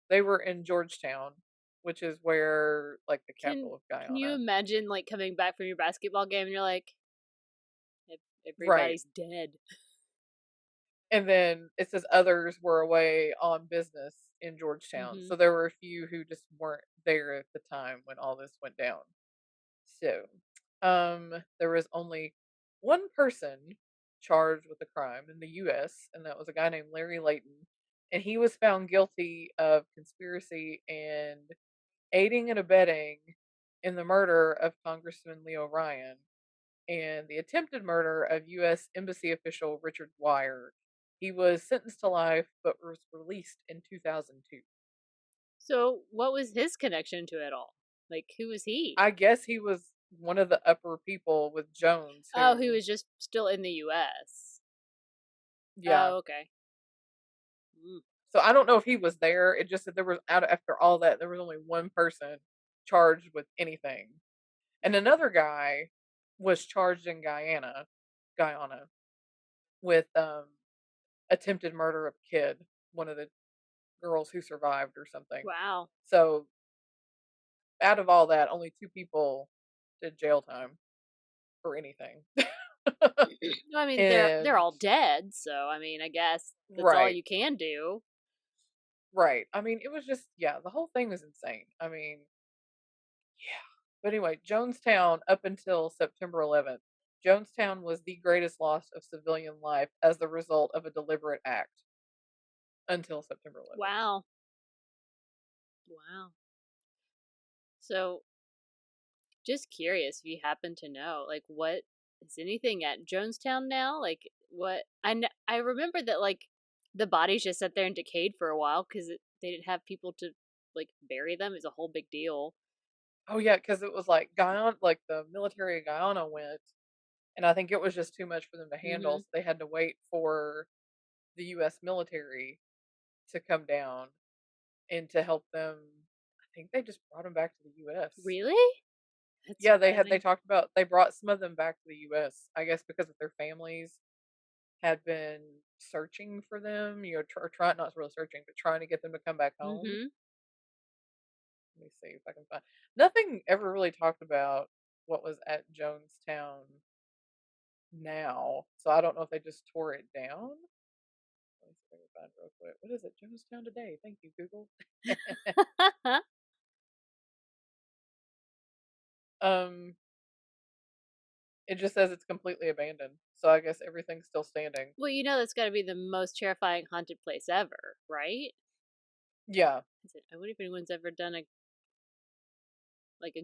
They were in Georgetown, which is where like the Can capital of can you Guyana. imagine, like, coming back from your basketball game and you're like, Right. everybody's dead." And then it says others were away on business in Georgetown. Mhm. So there were a few who just weren't there at the time when all this went down. So, there was only one person charged with a crime in the US, and that was a guy named Larry Layton. And he was found guilty of conspiracy and aiding and abetting in the murder of Congressman Leo Ryan and the attempted murder of US Embassy official Richard Dwyer. He was sentenced to life but was released in 2002. So, what was his connection to it all? Like, who was he? I guess he was one of the upper people with Jones Oh, he who, was just still in the US. yeah. Oh, okay. Mm. So I don't know if he was there. It just said there was out after all that there was only one person charged with anything, and another guy was charged in Guyana with attempted murder of a kid, one of the girls who survived or something. Wow. So out of all that, only 2 people did jail time for anything. Well, I mean, they're And all dead, so, I mean, I guess that's all right, you can do. right. I mean, it was just, yeah, the whole thing was insane. I mean, yeah. But anyway, Jonestown up until September 11th, Jonestown was the greatest loss of civilian life as the result of a deliberate act until September 11th. Wow. Wow. So, just curious if you happen to know, like, what is anything at Jonestown now? Like, what I remember that, like, the bodies just sat there and decayed for a while because they didn't have people to, like, bury them. It's a whole big deal. Oh yeah, because it was like Guyana, like the military of Guyana went, and I think it was just too much for them to handle, Mhm. so they had to wait for the U.S. military to come down and to help them. think they just brought them back to the US. Really? That's Yeah, they surprising. talked about they brought some of them back to the US, I guess because of their families had been searching for them, you know, trying not really searching, but trying to get them to come back home. Mhm. Let me see if I can find nothing ever really talked about what was at Jonestown now, so I don't know if they just tore it down. Let me see if I can find it real quick. What is it? Jonestown today. Thank you, Google. um, it just says it's completely abandoned, so I guess everything's still standing. Well, that's gotta be the most terrifying haunted place ever, right? Yeah, Is it I wonder if anyone's ever done a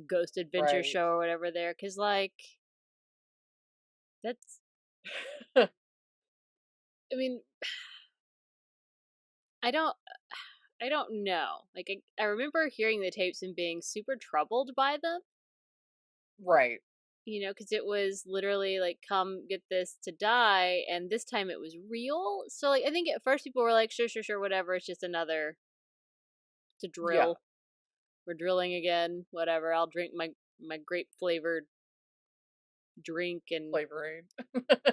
ghost adventure right. show or whatever there, because that's I mean, I don't I don't know. Like, I remember hearing the tapes and being super troubled by them, Right. because it was literally like, "Come get this to die," and this time it was real. So, like, I think at first people were like, "Sure, sure, sure, whatever. It's just another to Yeah, drill. We're drilling again. Whatever. I'll drink my grape flavored drink and Flavor Aid.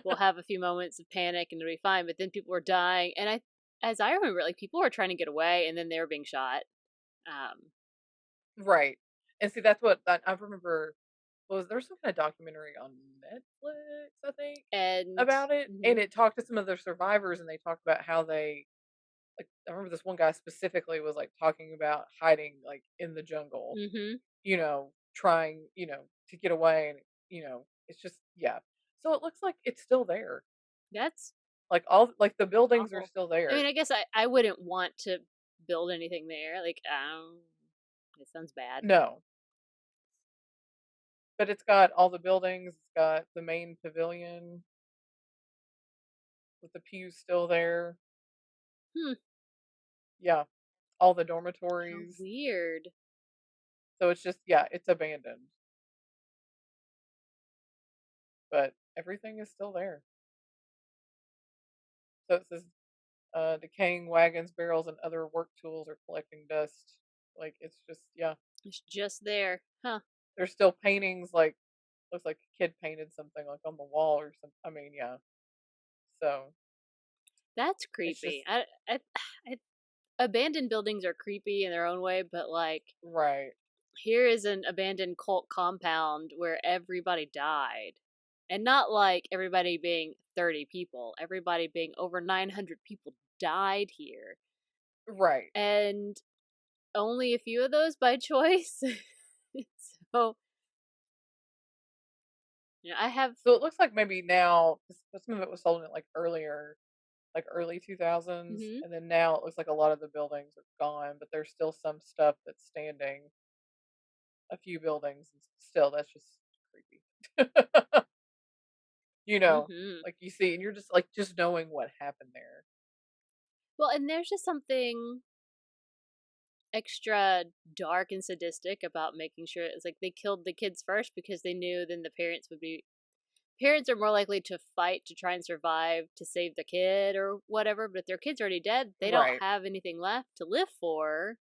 we'll have a few moments of panic and it'll be fine." But then people were dying, and as I remember, like, people were trying to get away, and then they were being shot. Um, Right. And see, that's what I remember was there some kind of documentary on Netflix, I think, and about it, and mhm, it talked to some of the survivors, and they talked about how they like, I remember this one guy specifically was, like, talking about hiding, like, in the jungle, mhm, trying, to get away, and, it's just yeah. So it looks like it's still there. that's Like, the buildings are awful. still I mean, there. I guess I wouldn't want to build anything there. Like, it sounds bad. No, but it's got all the buildings, it's got the main pavilion with the pews still there. Hmm. Yeah, all the How dormitories. weird. So it's just yeah, it's abandoned, but everything is still there. So it says, decaying wagons, barrels, and other work tools are collecting dust. Like, it's just yeah. It's just there, huh? There's still paintings, like, looks like a kid painted something, like, on the wall or something. I mean, yeah. So, That's it's just creepy. I abandoned buildings are creepy in their own way, but like, right. here is an abandoned cult compound where everybody died. And not like everybody being 30 people, everybody being over 900 people died here. Right. And only a few of those by choice. So, I have. So it looks like maybe now 'cause some of it was sold in, like, earlier like, early 2000s, Mhm. and then now it looks like a lot of the buildings are gone, but there's still some stuff that's standing. A few buildings, and still, that's just creepy. You know, Mhm. like, you see and you're just, like, just knowing what happened there. Well, and there's just something extra dark and sadistic about making sure it's like they killed the kids first because they knew then the parents are more likely to fight to try and survive to save the kid or whatever, but if their kid's already dead, they don't Right, have anything left to live for.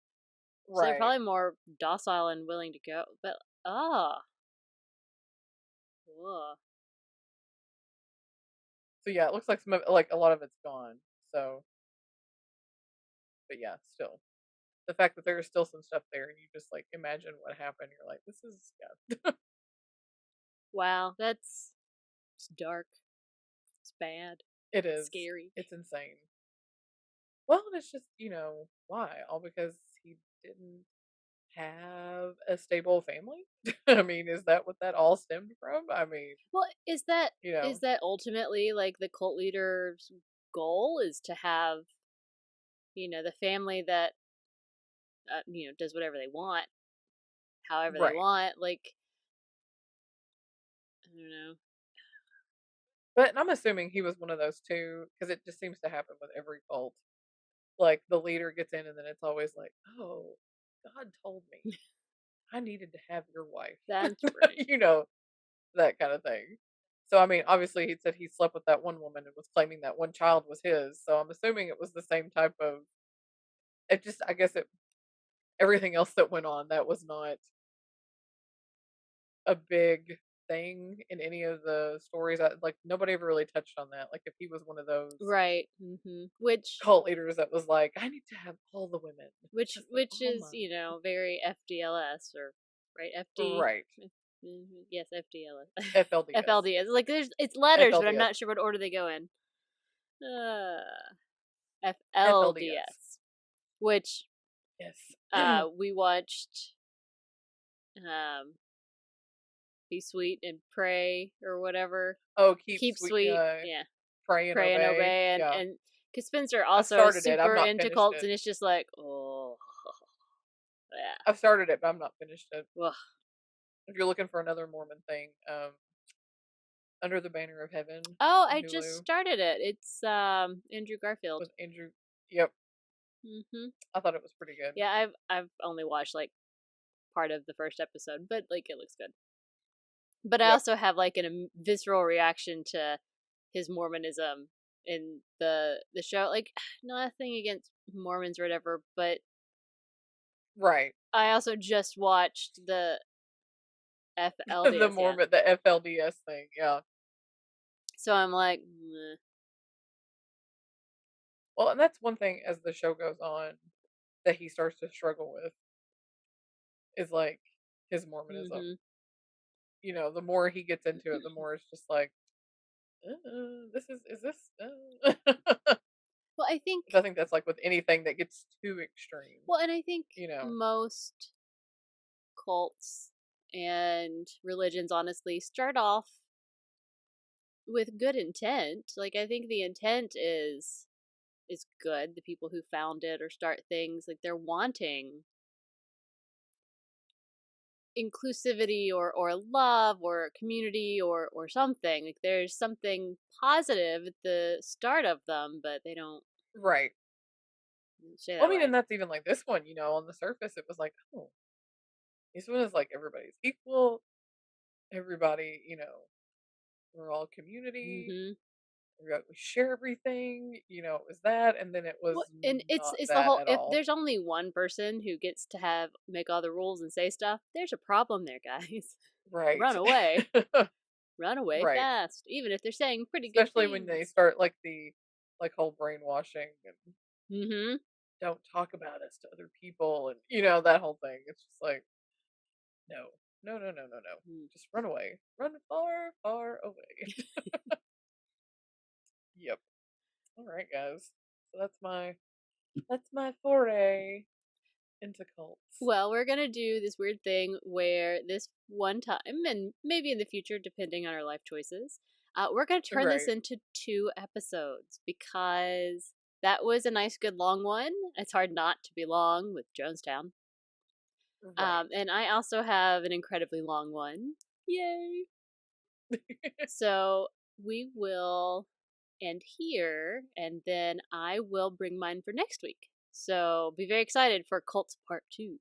So they're right. probably more docile and willing to go. But oh, ugh. So, yeah, it looks like some of like, a lot of it's gone, so but, yeah, still. The fact that there is still some stuff there and you just, like, imagine what happened, you're like, "This is" yeah. Wow, it's dark. It's bad. It is. Scary. It's insane. Well, and it's just, why? All because he didn't have a stable family? I mean, is that what that all stemmed from? I mean, Well, is that you is know that ultimately like the cult leader's goal is to have, the family that does whatever they want, however they right. want, like, I don't know. But and I'm assuming he was one of those too, because it just seems to happen with every cult. Like, the leader gets in and then it's always like, "Oh, God told me I needed to have your wife." That's right. You know, that kinda thing. So, I mean, obviously, he said he slept with that one woman and was claiming that one child was his, so I'm assuming it was the same type of it just I guess everything else that went on, that was not a big thing in any of the stories. Like, nobody ever really touched on that. Like, if he was one of those Right. Which cult leaders that was like, I need to have all the women which because they're which all is, mine. very FDLS, or right, FD. Right. Yes, FDLS. FLDS. FLDS. Like, it's letters, but I'm FLDS. not sure what order they go in. Uh, FLDS. FLDS, which Yes. we watched um Be Sweet and Pray, or whatever. Oh, keep Keep sweet, Sweet, yeah. pray and Pray and obey. Obey, Yeah. and because Spencer I've also is started it. I've super not into finished cults, it. and it's just like, oh, yeah. I've started it, but I'm not finished it. Ugh. If you're looking for another Mormon thing, Under the Banner of Heaven Oh, on I just Hulu started it. It's Andrew Garfield. with Andrew. Yep, hmm I thought it was pretty good. Yeah, I've only watched like part of the first episode, but like it looks good. But I Yep. also have like a visceral reaction to his Mormonism in the show. Like, nothing against Mormons or whatever, but Right. I also just watched the The FLDS, yeah. Mormon, the FLDS thing. Yeah. So I'm like, meh. Well, and that's one thing as the show goes on that he starts to struggle with is like his Mormonism. hmm The more he gets into it, the more it's just like, this is this. Well, I think, I think that's like with anything that gets too extreme. and I think You know. most cults and religions, honestly, start off with good intent. Like, I think the intent is good. The people who found it or start things, like, they're wanting inclusivity, or love, or community, or something. Like, there's something positive at the start of them, but they don't Right. say Well, that I mean, and way. that's even like this one. On the surface, it was like, oh, this one is like everybody's equal. Everybody, we're all community. hmm We share everything. It was that, and then it Well, was and it's not it's the that whole. at If all. there's only one person who gets to make all the rules and say stuff, there's a problem there, guys. Right. Run away, run away Right. fast. Even if they're saying pretty good Especially when they things. start like the whole brainwashing and hmm don't talk about us to other people, and that whole thing. It's just like, no, no, no, no, no, no. Just run away. Run far, far away. Yep. All right, guys. So that's my foray into cults. Well, we're gonna do this weird thing where this one time, and maybe in the future, depending on our life choices, we're gonna turn this Right. into 2 episodes, because that was a nice, good long one. It's hard not to be long with Jonestown. Right. And I also have an incredibly long one. Yay! So we will end here, and then I will bring mine for next week. So be very excited for Cults Part 2,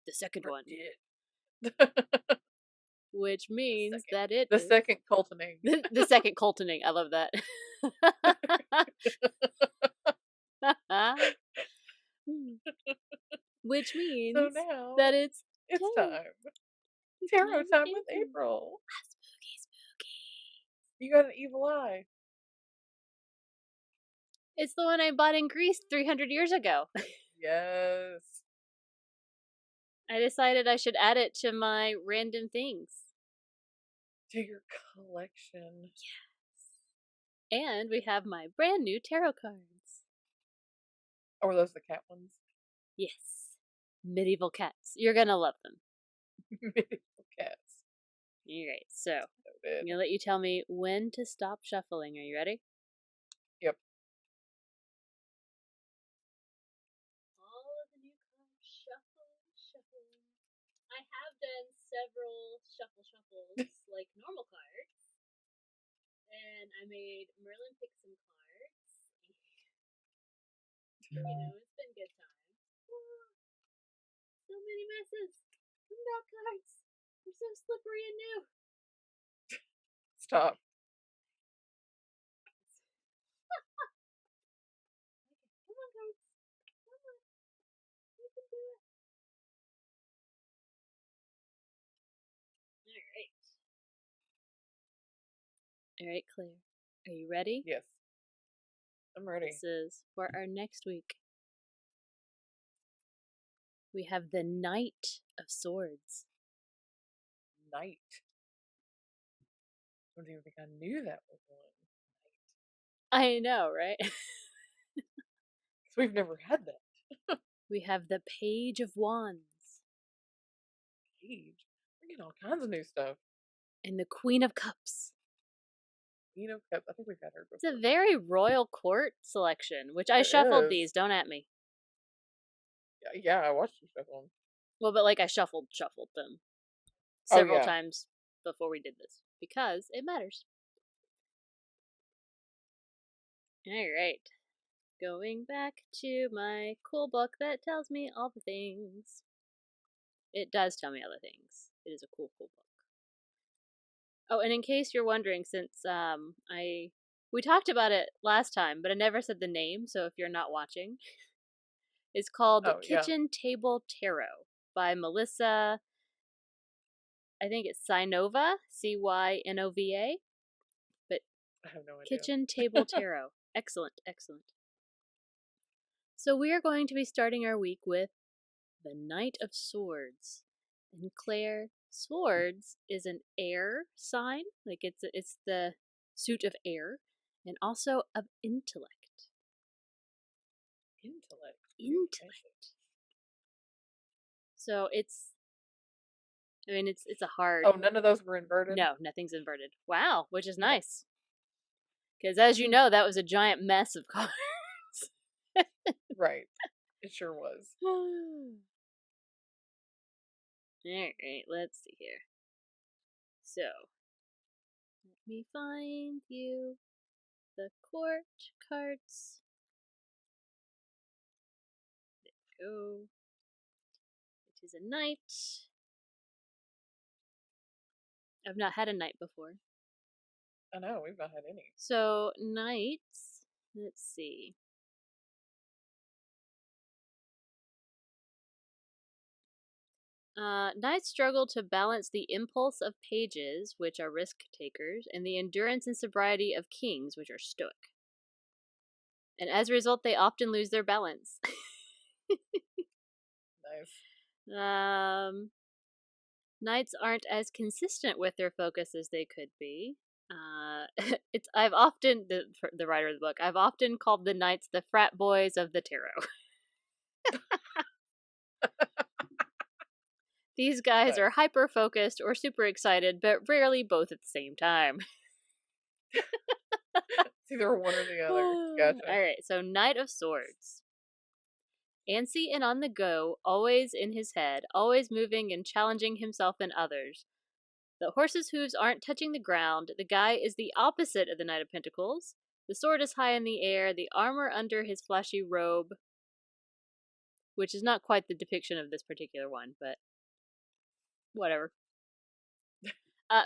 the second one, the which means second. that it The is second cultining. the second cultining. I love that. Which So means now that it's it's tarot. time. It's Tarot time with time with April. April. Spooky, spooky. You got an evil eye. It's the one I bought in Greece 300 years ago. Yes. I decided I should add it to my random things. To your collection. And we have my brand new tarot cards. Or were those the cat ones? Yes. Medieval cats. You're gonna love them. Medieval cats. Alright, so I'm Noted. gonna let you tell me when to stop shuffling. Are you ready? Yep. All of the new cards shuffling. I have done several shuffles like normal cards. And I made Merlin pick some cards. It's been good times. So many messes. Come back, cards. They're so slippery and new. Stop. Come on, cards. Come on. You can do it. All right, Claire. Are you ready? Yes. I'm ready. This is for our next week. We have the Knight of Swords. Knight. I don't even think I knew that was one. I know, right? Because we've never had that. We have the Page of Wands. Page. We're getting all kinds of new stuff. And the Queen of Cups. Queen of Cups. I think we've had her before. It's a very royal court selection, which I shuffled these. Don't at me. Yeah, I watched you shuffle them. Well, but like I shuffled them several times before we did this because it matters. All right. Going back to my cool book that tells me all the things. It does tell me all the things. It is a cool book. Oh, and in case you're wondering, since we talked about it last time, but I never said the name, so if you're not watching, it's called Kitchen Table Tarot by Melissa, I think it's Cynova, Cynova, but I have no idea. Kitchen Table Tarot. Excellent. So we are going to be starting our week with the Knight of Swords. And Claire, swords is an air sign, like it's the suit of air, and also of intellect. Intellect. So it's a hard. Oh, none of those were inverted? No, nothing's inverted. Wow, which is nice. Because as you know, that was a giant mess of cards. Right. It sure was. Alright, let's see here. So, let me find you the court cards. There we go. It is a knight. I've not had a knight before. I know, we've not had any. So, knights, let's see. Knights struggle to balance the impulse of pages, which are risk takers, and the endurance and sobriety of kings, which are stoic. And as a result, they often lose their balance. Nice. Knights aren't as consistent with their focus as they could be. I've often, the writer of the book, I've often called the knights the frat boys of the tarot. These guys are hyper-focused or super excited, but rarely both at the same time. It's either one or the other. Gotcha. Alright, so Knight of Swords. Antsy and on the go, always in his head, always moving and challenging himself and others. The horse's hooves aren't touching the ground. The guy is the opposite of the Knight of Pentacles. The sword is high in the air, the armor under his flashy robe, which is not quite the depiction of this particular one, but whatever.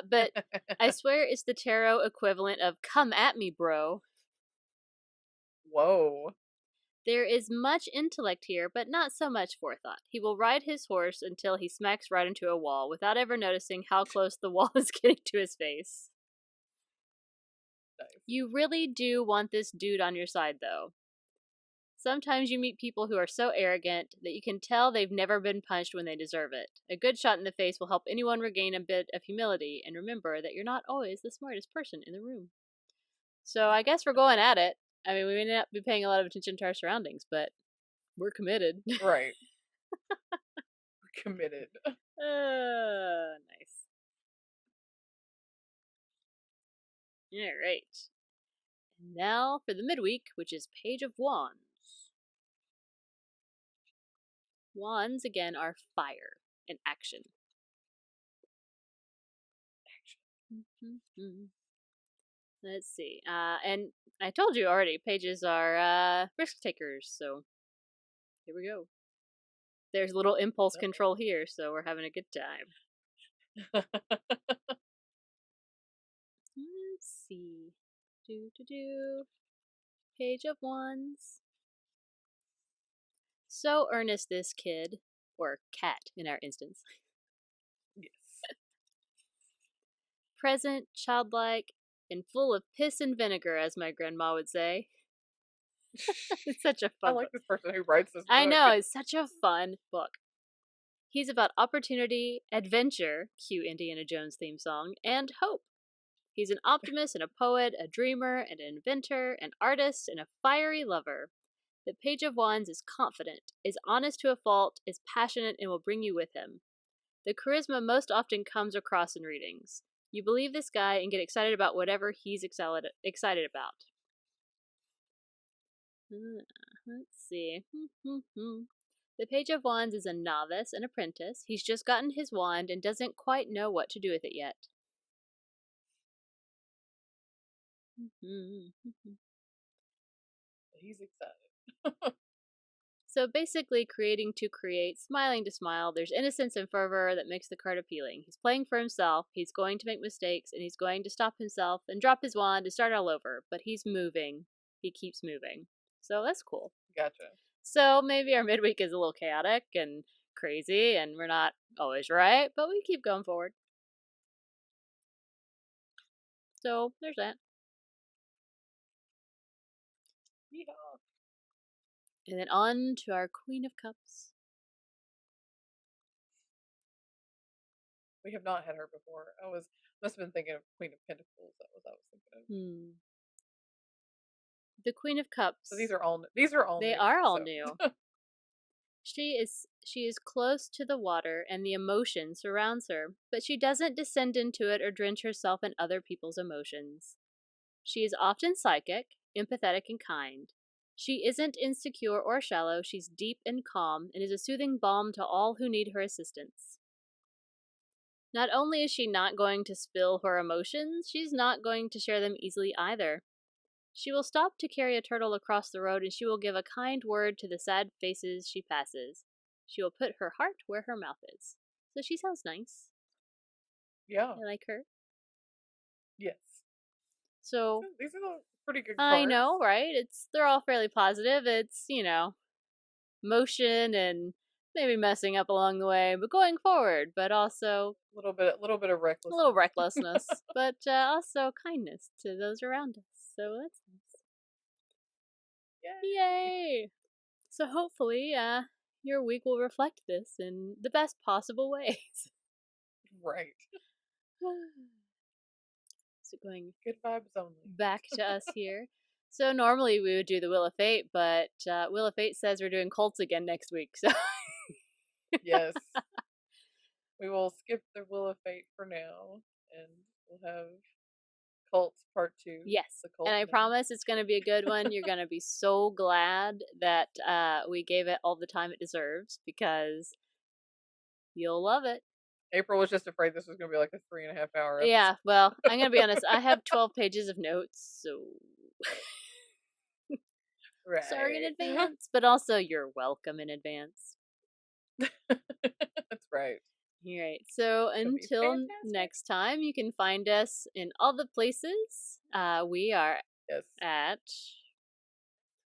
But I swear it's the tarot equivalent of "come at me, bro." Whoa. There is much intellect here, but not so much forethought. He will ride his horse until he smacks right into a wall without ever noticing how close the wall is getting to his face. Nice. You really do want this dude on your side, though. Sometimes you meet people who are so arrogant that you can tell they've never been punched when they deserve it. A good shot in the face will help anyone regain a bit of humility, and remember that you're not always the smartest person in the room. So I guess we're going at it. I mean, we may not be paying a lot of attention to our surroundings, but we're committed. Right. We're committed. Nice. Alright. And now for the midweek, which is Page of Wands. Wands, again, are fire and action. Let's see. And I told you already, pages are risk takers, so here we go. There's a little impulse control here, so we're having a good time. Let's see. Page of Wands. So earnest, this kid, or cat in our instance. Yes. Present, childlike, and full of piss and vinegar, as my grandma would say. It's such a I fun like book. this person who writes this book. I know, it's such a fun book. He's about opportunity, adventure, cue Indiana Jones theme song, and hope. He's an optimist and a poet, a dreamer and an inventor, an artist and a fiery lover. The Page of Wands is confident, is honest to a fault, is passionate, and will bring you with him. The charisma most often comes across in readings. You believe this guy and get excited about whatever he's excited about. Let's see. The Page of Wands is a novice, an apprentice. He's just gotten his wand and doesn't quite know what to do with it yet. He's excited. So basically, creating to create, smiling to smile. There's innocence and fervor that makes the card appealing. He's playing for himself. He's going to make mistakes, and he's going to stop himself and drop his wand and start all over. But he's moving. He keeps moving. So that's cool. Gotcha. So maybe our midweek is a little chaotic and crazy, and we're not always right, but we keep going forward. So there's that. Yeehaw. And then on to our Queen of Cups. We have not had her before. Must have been thinking of Queen of Pentacles. That was what I was thinking of. The Queen of Cups. So these are all They new, are all so. new. She is close to the water and the emotion surrounds her, but she doesn't descend into it or drench herself in other people's emotions. She is often psychic, empathetic, and kind. She isn't insecure or shallow. She's deep and calm and is a soothing balm to all who need her assistance. Not only is she not going to spill her emotions, she's not going to share them easily either. She will stop to carry a turtle across the road, and she will give a kind word to the sad faces she passes. She will put her heart where her mouth is. So she sounds nice. Yeah. I like her. Yes. So these are the pretty good cards. I know, right? They're all fairly positive. It's, motion and maybe messing up along the way, but going forward, but also a little bit of recklessness. A little recklessness, but also kindness to those around us. So that's nice. Yay! So hopefully, your week will reflect this in the best possible ways. Right. So going good vibes only. Back to us here. So normally we would do the Wheel of Fate, but Wheel of Fate says we're doing cults again next week. So yes, we will skip the Wheel of Fate for now, and we'll have cults part 2. Yes, and I promise it's going to be a good one. You're going to be so glad that we gave it all the time it deserves, because you'll love it. April was just afraid this was going to be like a 3.5 hour episode. Yeah, well, I'm going to be honest. I have 12 pages of notes, so right. Sorry in advance, but also you're welcome in advance. That's right. All right. So until next time, you can find us in all the places. We are at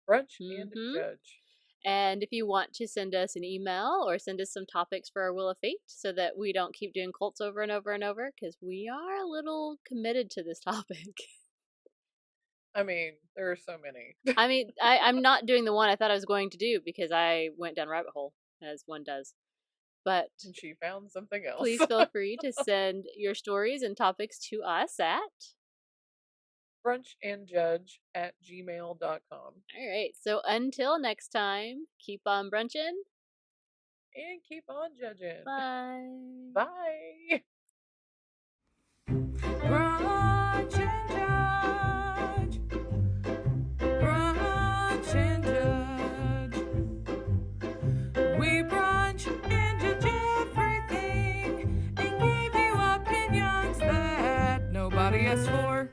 Brunch and Judge. And if you want to send us an email or send us some topics for our Wheel of Fate so that we don't keep doing cults over and over and over, because we are a little committed to this topic. I mean, there are so many. I mean, I'm not doing the one I thought I was going to do because I went down a rabbit hole, as one does. But and she found something else. Please feel free to send your stories and topics to us at brunchandjudge@gmail.com. All right. So until next time, keep on brunching. And keep on judging. Bye. Bye. Brunch and Judge. Brunch and Judge. We brunch and judge everything and give you opinions that nobody asked for.